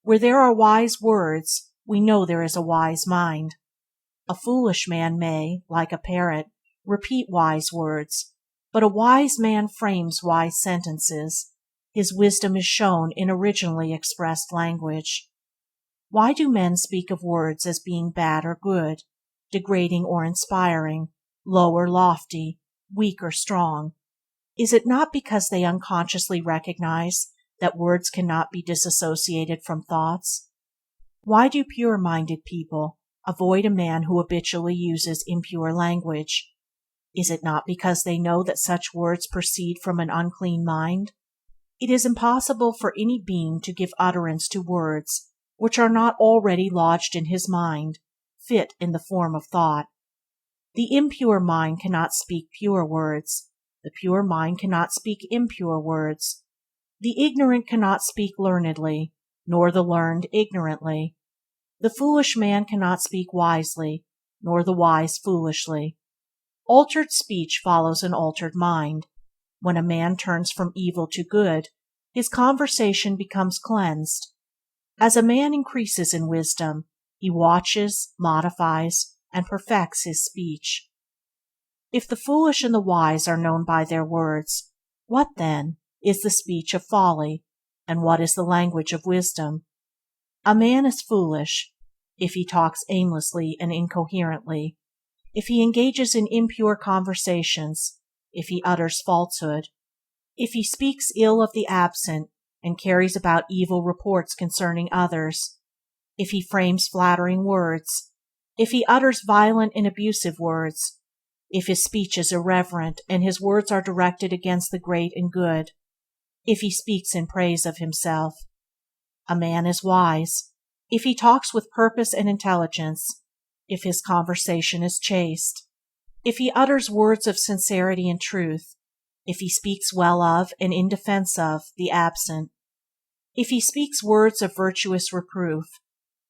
Where there are wise words, we know there is a wise mind. A foolish man may, like a parrot, repeat wise words, but a wise man frames wise sentences. His wisdom is shown in originally expressed language. Why do men speak of words as being bad or good, degrading or inspiring, low or lofty, weak or strong? Is it not because they unconsciously recognize that words cannot be disassociated from thoughts? Why do pure-minded people avoid a man who habitually uses impure language? Is it not because they know that such words proceed from an unclean mind? It is impossible for any being to give utterance to words which are not already lodged in his mind, fit in the form of thought. The impure mind cannot speak pure words. The pure mind cannot speak impure words. The ignorant cannot speak learnedly, nor the learned ignorantly. The foolish man cannot speak wisely, nor the wise foolishly. Altered speech follows an altered mind. When a man turns from evil to good, his conversation becomes cleansed. As a man increases in wisdom, he watches, modifies, and perfects his speech. If the foolish and the wise are known by their words, what, then, is the speech of folly, and what is the language of wisdom? A man is foolish if he talks aimlessly and incoherently, if he engages in impure conversations, if he utters falsehood, if he speaks ill of the absent and carries about evil reports concerning others, if he frames flattering words, if he utters violent and abusive words, if his speech is irreverent and his words are directed against the great and good, if he speaks in praise of himself. A man is wise if he talks with purpose and intelligence, if his conversation is chaste, if he utters words of sincerity and truth, if he speaks well of and in defense of the absent, if he speaks words of virtuous reproof,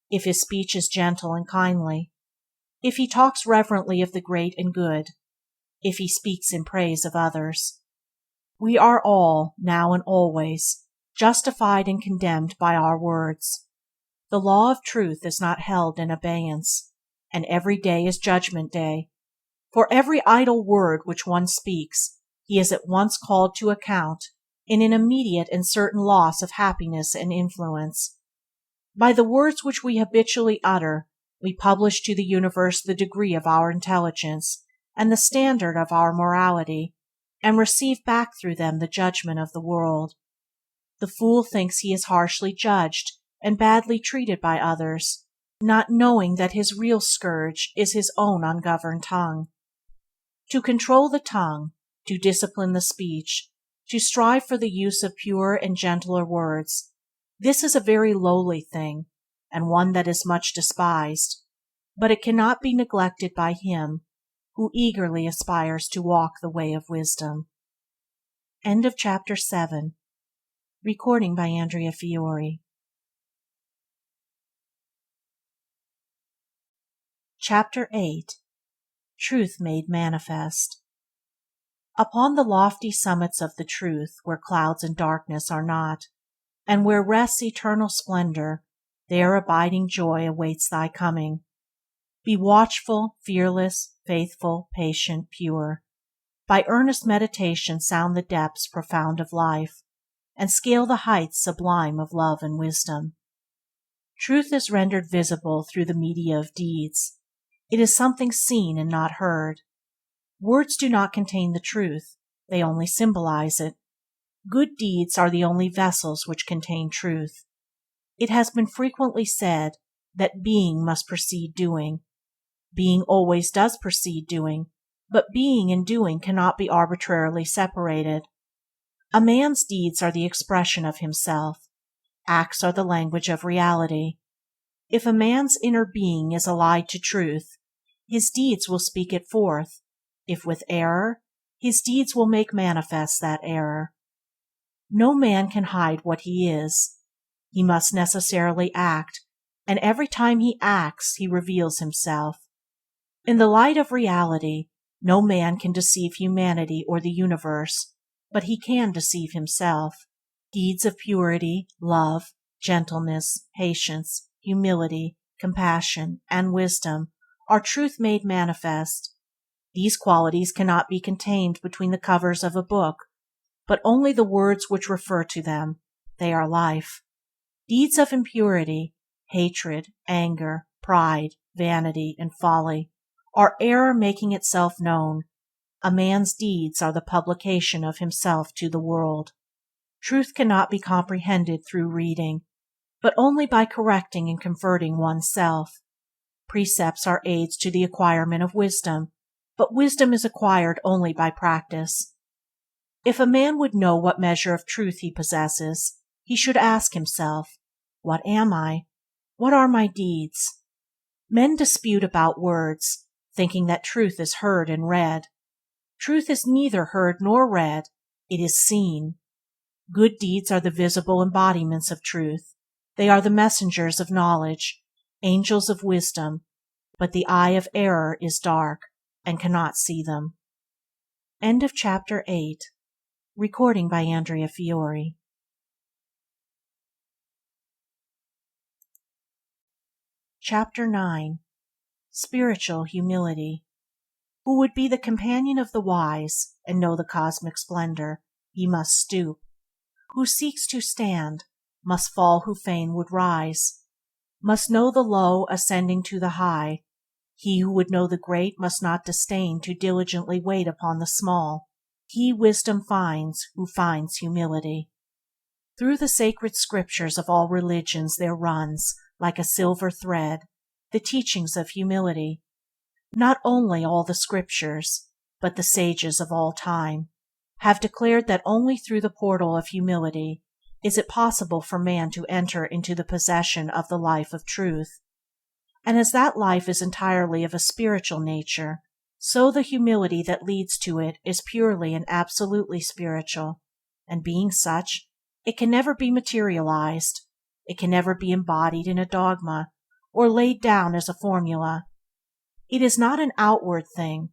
if his speech is gentle and kindly, if he talks reverently of the great and good, if he speaks in praise of others. We are all, now and always, justified and condemned by our words. The law of truth is not held in abeyance, and every day is judgment day. For every idle word which one speaks, he is at once called to account in an immediate and certain loss of happiness and influence. By the words which we habitually utter, we publish to the universe the degree of our intelligence and the standard of our morality, and receive back through them the judgment of the world. The fool thinks he is harshly judged and badly treated by others, not knowing that his real scourge is his own ungoverned tongue. To control the tongue, to discipline the speech, to strive for the use of pure and gentler words, this is a very lowly thing, and one that is much despised, but it cannot be neglected by him who eagerly aspires to walk the way of wisdom. End of Chapter 7. Recording by Andrea Fiore. Chapter 8. Truth Made Manifest. Upon the lofty summits of the truth, where clouds and darkness are not, and where rests eternal splendor, there abiding joy awaits thy coming. Be watchful, fearless, faithful, patient, pure. By earnest meditation sound the depths profound of life, and scale the heights sublime of love and wisdom. Truth is rendered visible through the media of deeds. It is something seen and not heard. Words do not contain the truth, they only symbolize it. Good deeds are the only vessels which contain truth. It has been frequently said that being must precede doing. Being always does precede doing, but being and doing cannot be arbitrarily separated. A man's deeds are the expression of himself. Acts are the language of reality. If a man's inner being is allied to truth, his deeds will speak it forth. If with error, his deeds will make manifest that error. No man can hide what he is. He must necessarily act, and every time he acts he reveals himself. In the light of reality, no man can deceive humanity or the universe, but he can deceive himself. Deeds of purity, love, gentleness, patience, humility, compassion, and wisdom are truth made manifest. These qualities cannot be contained between the covers of a book, but only the words which refer to them. They are life. Deeds of impurity, hatred, anger, pride, vanity, and folly are error making itself known. A man's deeds are the publication of himself to the world. Truth cannot be comprehended through reading, but only by correcting and converting one's self. Precepts are aids to the acquirement of wisdom, but wisdom is acquired only by practice. If a man would know what measure of truth he possesses, he should ask himself, "What am I? What are my deeds?" Men dispute about words, thinking that truth is heard and read. Truth is neither heard nor read, it is seen. Good deeds are the visible embodiments of truth. They are the messengers of knowledge, angels of wisdom, but the eye of error is dark and cannot see them. End of Chapter 8. Recording by Andrea Fiore. Chapter 9. Spiritual Humility. Who would be the companion of the wise and know the cosmic splendor, he must stoop. Who seeks to stand, must fall who fain would rise. Must know the low ascending to the high. He who would know the great must not disdain to diligently wait upon the small. He wisdom finds who finds humility. Through the sacred scriptures of all religions there runs, like a silver thread, the teachings of humility. Not only all the scriptures, but the sages of all time, have declared that only through the portal of humility is it possible for man to enter into the possession of the life of truth. And as that life is entirely of a spiritual nature, so the humility that leads to it is purely and absolutely spiritual, and being such, it can never be materialized, it can never be embodied in a dogma, or laid down as a formula. It is not an outward thing,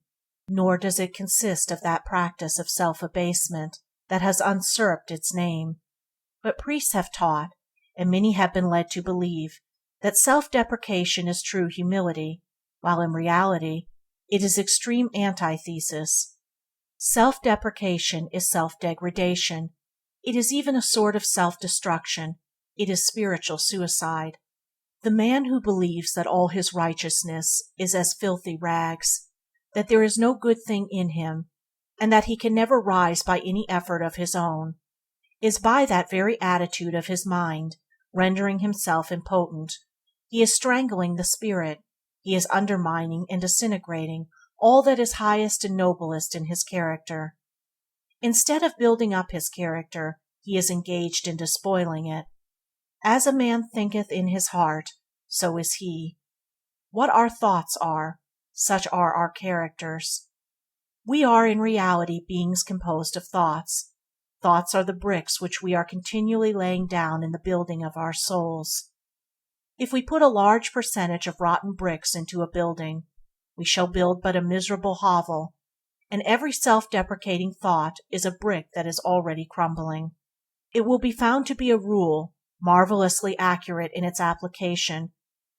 nor does it consist of that practice of self-abasement that has usurped its name. But priests have taught, and many have been led to believe, that self-deprecation is true humility, while in reality it is extreme antithesis. Self-deprecation is self-degradation. It is even a sort of self-destruction. It is spiritual suicide. The man who believes that all his righteousness is as filthy rags, that there is no good thing in him, and that he can never rise by any effort of his own, is by that very attitude of his mind rendering himself impotent. He is strangling the spirit. He is undermining and disintegrating all that is highest and noblest in his character. Instead of building up his character, he is engaged in despoiling it. As a man thinketh in his heart, so is he. What our thoughts are, such are our characters. We are in reality beings composed of thoughts. Thoughts are the bricks which we are continually laying down in the building of our souls. If we put a large percentage of rotten bricks into a building, we shall build but a miserable hovel, and every self-deprecating thought is a brick that is already crumbling. It will be found to be a rule, marvelously accurate in its application,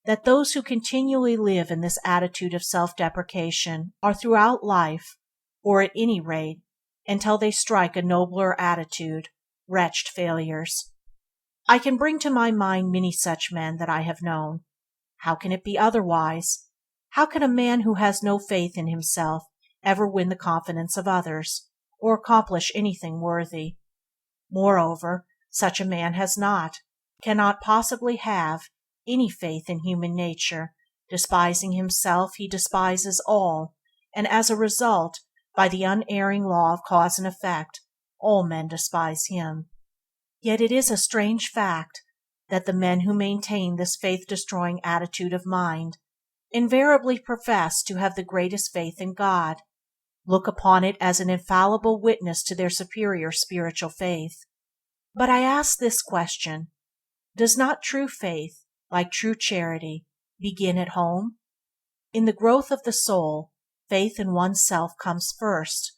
that those who continually live in this attitude of self-deprecation are throughout life, or at any rate until they strike a nobler attitude, wretched failures. I can bring to my mind many such men that I have known. How can it be otherwise? How can a man who has no faith in himself ever win the confidence of others, or accomplish anything worthy? Moreover, such a man has not, cannot possibly have, any faith in human nature. Despising himself, he despises all, and as a result, by the unerring law of cause and effect, all men despise him. Yet it is a strange fact that the men who maintain this faith-destroying attitude of mind invariably profess to have the greatest faith in God, look upon it as an infallible witness to their superior spiritual faith. But I ask this question: does not true faith, like true charity, begin at home? In the growth of the soul, faith in oneself comes first,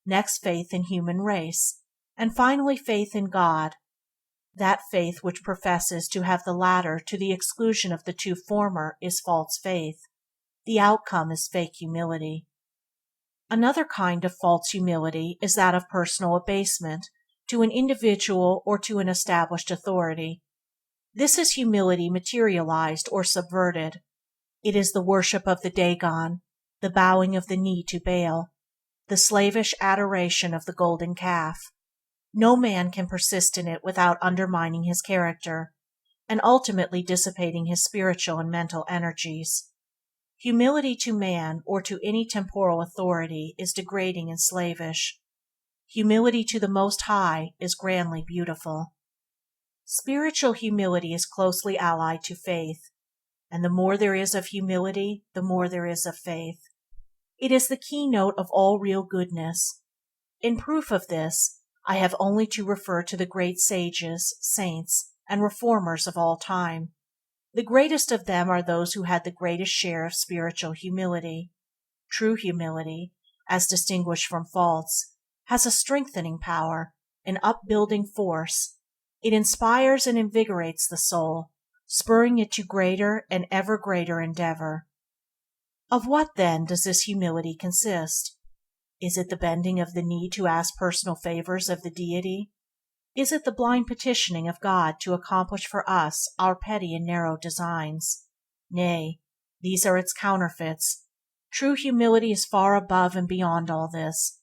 next faith in human race, and finally faith in God. That faith which professes to have the latter to the exclusion of the two former is false faith. The outcome is fake humility. Another kind of false humility is that of personal abasement to an individual or to an established authority. This is humility materialized or subverted. It is the worship of the Dagon, the bowing of the knee to Baal, the slavish adoration of the golden calf. No man can persist in it without undermining his character, and ultimately dissipating his spiritual and mental energies. Humility to man or to any temporal authority is degrading and slavish. Humility to the Most High is grandly beautiful. Spiritual humility is closely allied to faith, and the more there is of humility, the more there is of faith. It is the keynote of all real goodness. In proof of this, I have only to refer to the great sages, saints, and reformers of all time. The greatest of them are those who had the greatest share of spiritual humility. True humility, as distinguished from false, has a strengthening power, an upbuilding force. It inspires and invigorates the soul, spurring it to greater and ever greater endeavor. Of what, then, does this humility consist? Is it the bending of the knee to ask personal favors of the Deity? Is it the blind petitioning of God to accomplish for us our petty and narrow designs? Nay, these are its counterfeits. True humility is far above and beyond all this.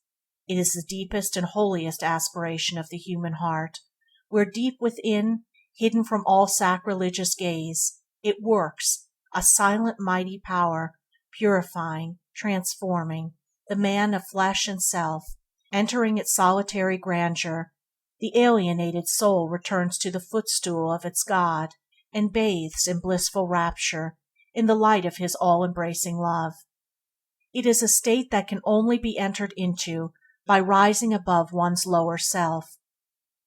It is the deepest and holiest aspiration of the human heart, where deep within, hidden from all sacrilegious gaze, it works, a silent mighty power, purifying, transforming, the man of flesh and self. Entering its solitary grandeur, the alienated soul returns to the footstool of its God, and bathes in blissful rapture in the light of His all-embracing love. It is a state that can only be entered into by rising above one's lower self.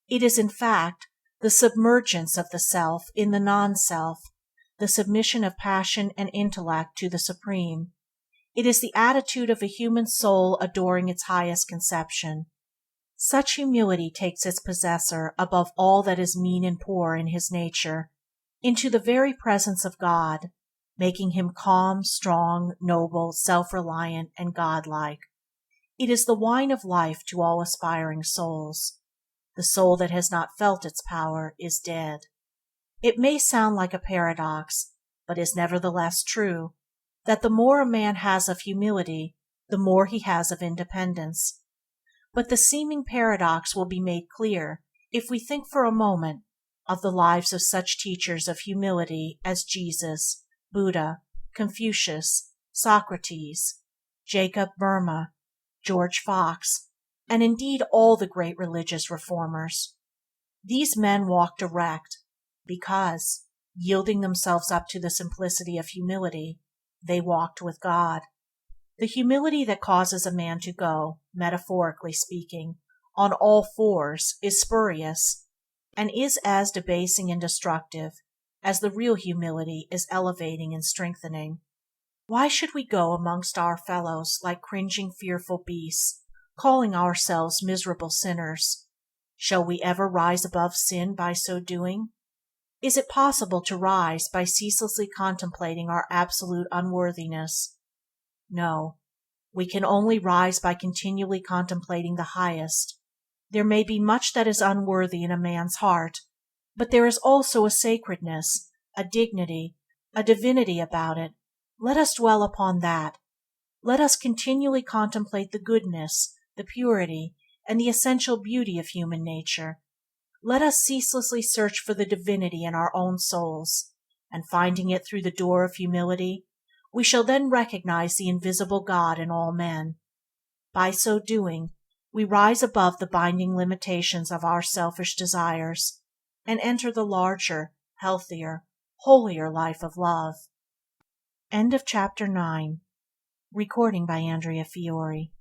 It is, in fact, the submergence of the self in the non-self, the submission of passion and intellect to the Supreme. It is the attitude of a human soul adoring its highest conception. Such humility takes its possessor above all that is mean and poor in his nature, into the very presence of God, making him calm, strong, noble, self-reliant, and godlike. It is the wine of life to all aspiring souls. The soul that has not felt its power is dead. It may sound like a paradox, but is nevertheless true, that the more a man has of humility, the more he has of independence. But the seeming paradox will be made clear if we think for a moment of the lives of such teachers of humility as Jesus, Buddha, Confucius, Socrates, Jacob Boehme, George Fox, and indeed all the great religious reformers. These men walked erect because, yielding themselves up to the simplicity of humility, they walked with God. The humility that causes a man to go, metaphorically speaking, on all fours is spurious, and is as debasing and destructive as the real humility is elevating and strengthening. Why should we go amongst our fellows like cringing fearful beasts, calling ourselves miserable sinners? Shall we ever rise above sin by so doing? Is it possible to rise by ceaselessly contemplating our absolute unworthiness? No, we can only rise by continually contemplating the highest. There may be much that is unworthy in a man's heart, but there is also a sacredness, a dignity, a divinity about it. Let us dwell upon that. Let us continually contemplate the goodness, the purity, and the essential beauty of human nature. Let us ceaselessly search for the divinity in our own souls, and finding it through the door of humility, we shall then recognize the invisible God in all men. By so doing, we rise above the binding limitations of our selfish desires, and enter the larger, healthier, holier life of love. End of Chapter 9. Recording by Andrea Fiore.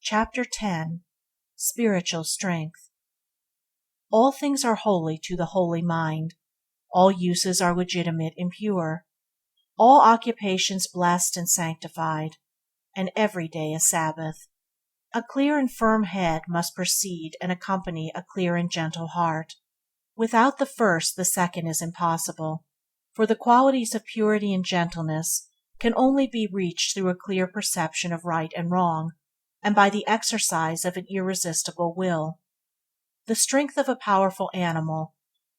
Chapter 10. Spiritual Strength. All things are holy to the holy mind. All uses are legitimate and pure. All occupations blessed and sanctified, and every day a Sabbath. A clear and firm head must precede and accompany a clear and gentle heart. Without the first the second is impossible, for the qualities of purity and gentleness can only be reached through a clear perception of right and wrong, and by the exercise of an irresistible will. The strength of a powerful animal,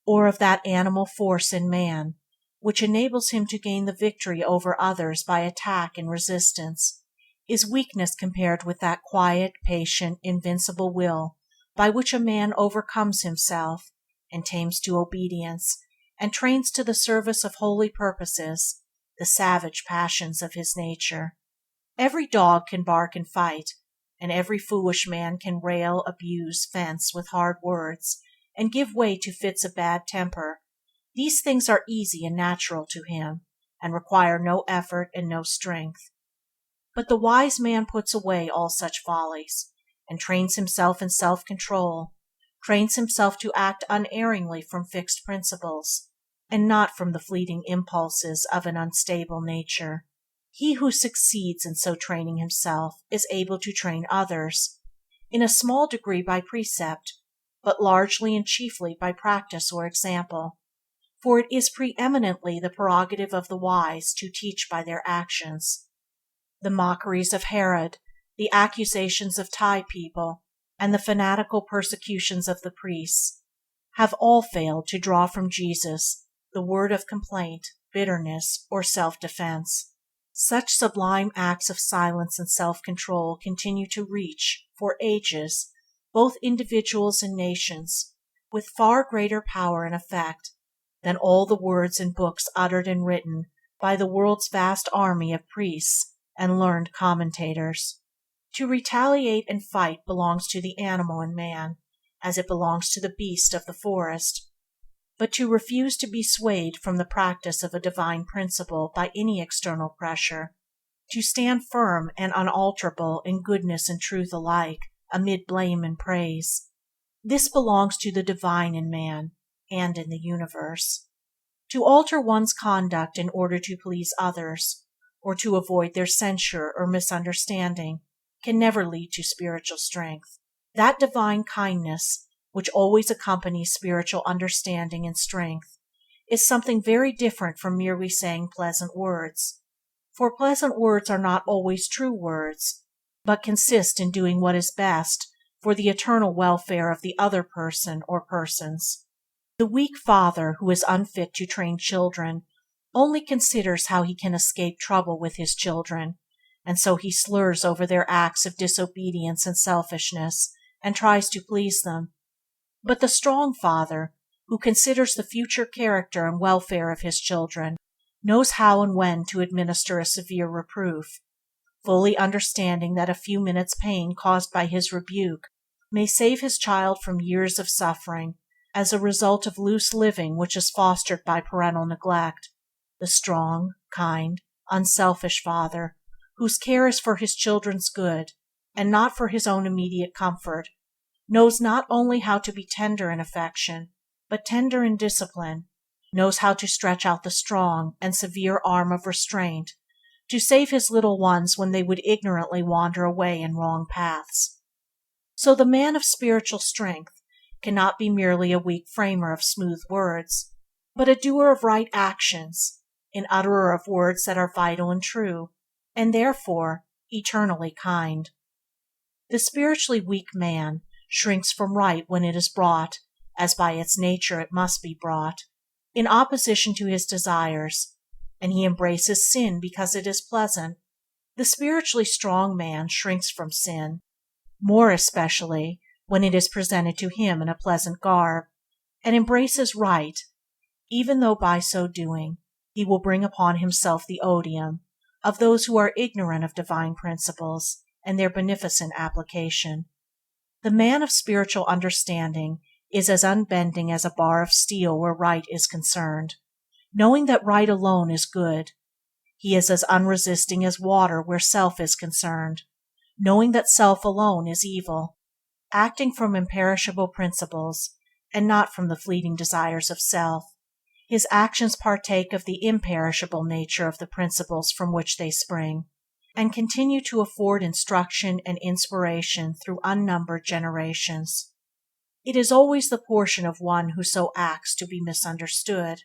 or of that animal force in man, which enables him to gain the victory over others by attack and resistance, is weakness compared with that quiet, patient, invincible will by which a man overcomes himself, and tames to obedience, and trains to the service of holy purposes, the savage passions of his nature. Every dog can bark and fight, and every foolish man can rail, abuse, fence with hard words, and give way to fits of bad temper. These things are easy and natural to him, and require no effort and no strength. But the wise man puts away all such follies, and trains himself in self-control, trains himself to act unerringly from fixed principles, and not from the fleeting impulses of an unstable nature. He who succeeds in so training himself is able to train others, in a small degree by precept, but largely and chiefly by practice or example, for it is preeminently the prerogative of the wise to teach by their actions. The mockeries of Herod, the accusations of Thai people, and the fanatical persecutions of the priests have all failed to draw from Jesus the word of complaint, bitterness, or self-defense. Such sublime acts of silence and self-control continue to reach, for ages, both individuals and nations, with far greater power and effect than all the words and books uttered and written by the world's vast army of priests and learned commentators. To retaliate and fight belongs to the animal in man, as it belongs to the beast of the forest, but to refuse to be swayed from the practice of a divine principle by any external pressure, to stand firm and unalterable in goodness and truth alike amid blame and praise, this belongs to the divine in man and in the universe. To alter one's conduct in order to please others, or to avoid their censure or misunderstanding, can never lead to spiritual strength. That divine kindness which always accompanies spiritual understanding and strength is something very different from merely saying pleasant words, for pleasant words are not always true words, but consist in doing what is best for the eternal welfare of the other person or persons. The weak father who is unfit to train children only considers how he can escape trouble with his children, and so he slurs over their acts of disobedience and selfishness and tries to please them. But the strong father, who considers the future character and welfare of his children, knows how and when to administer a severe reproof, fully understanding that a few minutes' pain caused by his rebuke may save his child from years of suffering as a result of loose living which is fostered by parental neglect. The strong, kind, unselfish father, whose care is for his children's good and not for his own immediate comfort, knows not only how to be tender in affection, but tender in discipline, knows how to stretch out the strong and severe arm of restraint to save his little ones when they would ignorantly wander away in wrong paths. So the man of spiritual strength cannot be merely a weak framer of smooth words, but a doer of right actions, an utterer of words that are vital and true, and therefore eternally kind. The spiritually weak man shrinks from right when it is brought, as by its nature it must be brought, in opposition to his desires, and he embraces sin because it is pleasant. The spiritually strong man shrinks from sin, more especially when it is presented to him in a pleasant garb, and embraces right, even though by so doing he will bring upon himself the odium of those who are ignorant of divine principles and their beneficent application. The man of spiritual understanding is as unbending as a bar of steel where right is concerned, knowing that right alone is good. He is as unresisting as water where self is concerned, knowing that self alone is evil, acting from imperishable principles and not from the fleeting desires of self. His actions partake of the imperishable nature of the principles from which they spring, and continue to afford instruction and inspiration through unnumbered generations. It is always the portion of one who so acts to be misunderstood.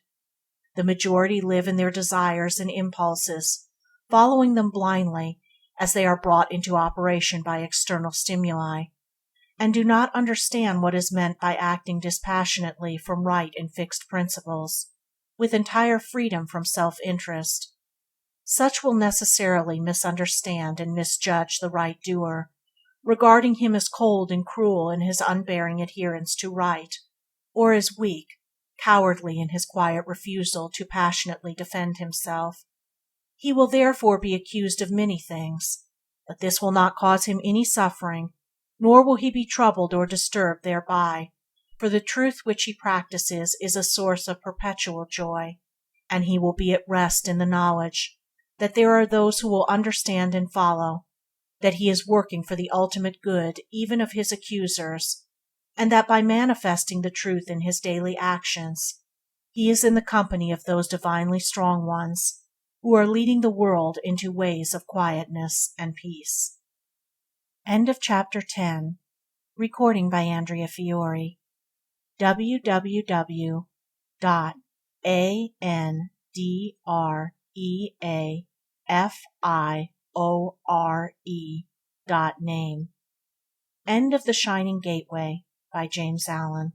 The majority live in their desires and impulses, following them blindly as they are brought into operation by external stimuli, and do not understand what is meant by acting dispassionately from right and fixed principles, with entire freedom from self-interest. Such will necessarily misunderstand and misjudge the right doer, regarding him as cold and cruel in his unbearing adherence to right, or as weak, cowardly in his quiet refusal to passionately defend himself. He will therefore be accused of many things, but this will not cause him any suffering, nor will he be troubled or disturbed thereby, for the truth which he practices is a source of perpetual joy, and he will be at rest in the knowledge that there are those who will understand and follow, that he is working for the ultimate good even of his accusers, and that by manifesting the truth in his daily actions, he is in the company of those divinely strong ones who are leading the world into ways of quietness and peace. End of chapter 10. Recording by Andrea Fiore. www.andreafiore.name. End of The Shining Gateway by James Allen.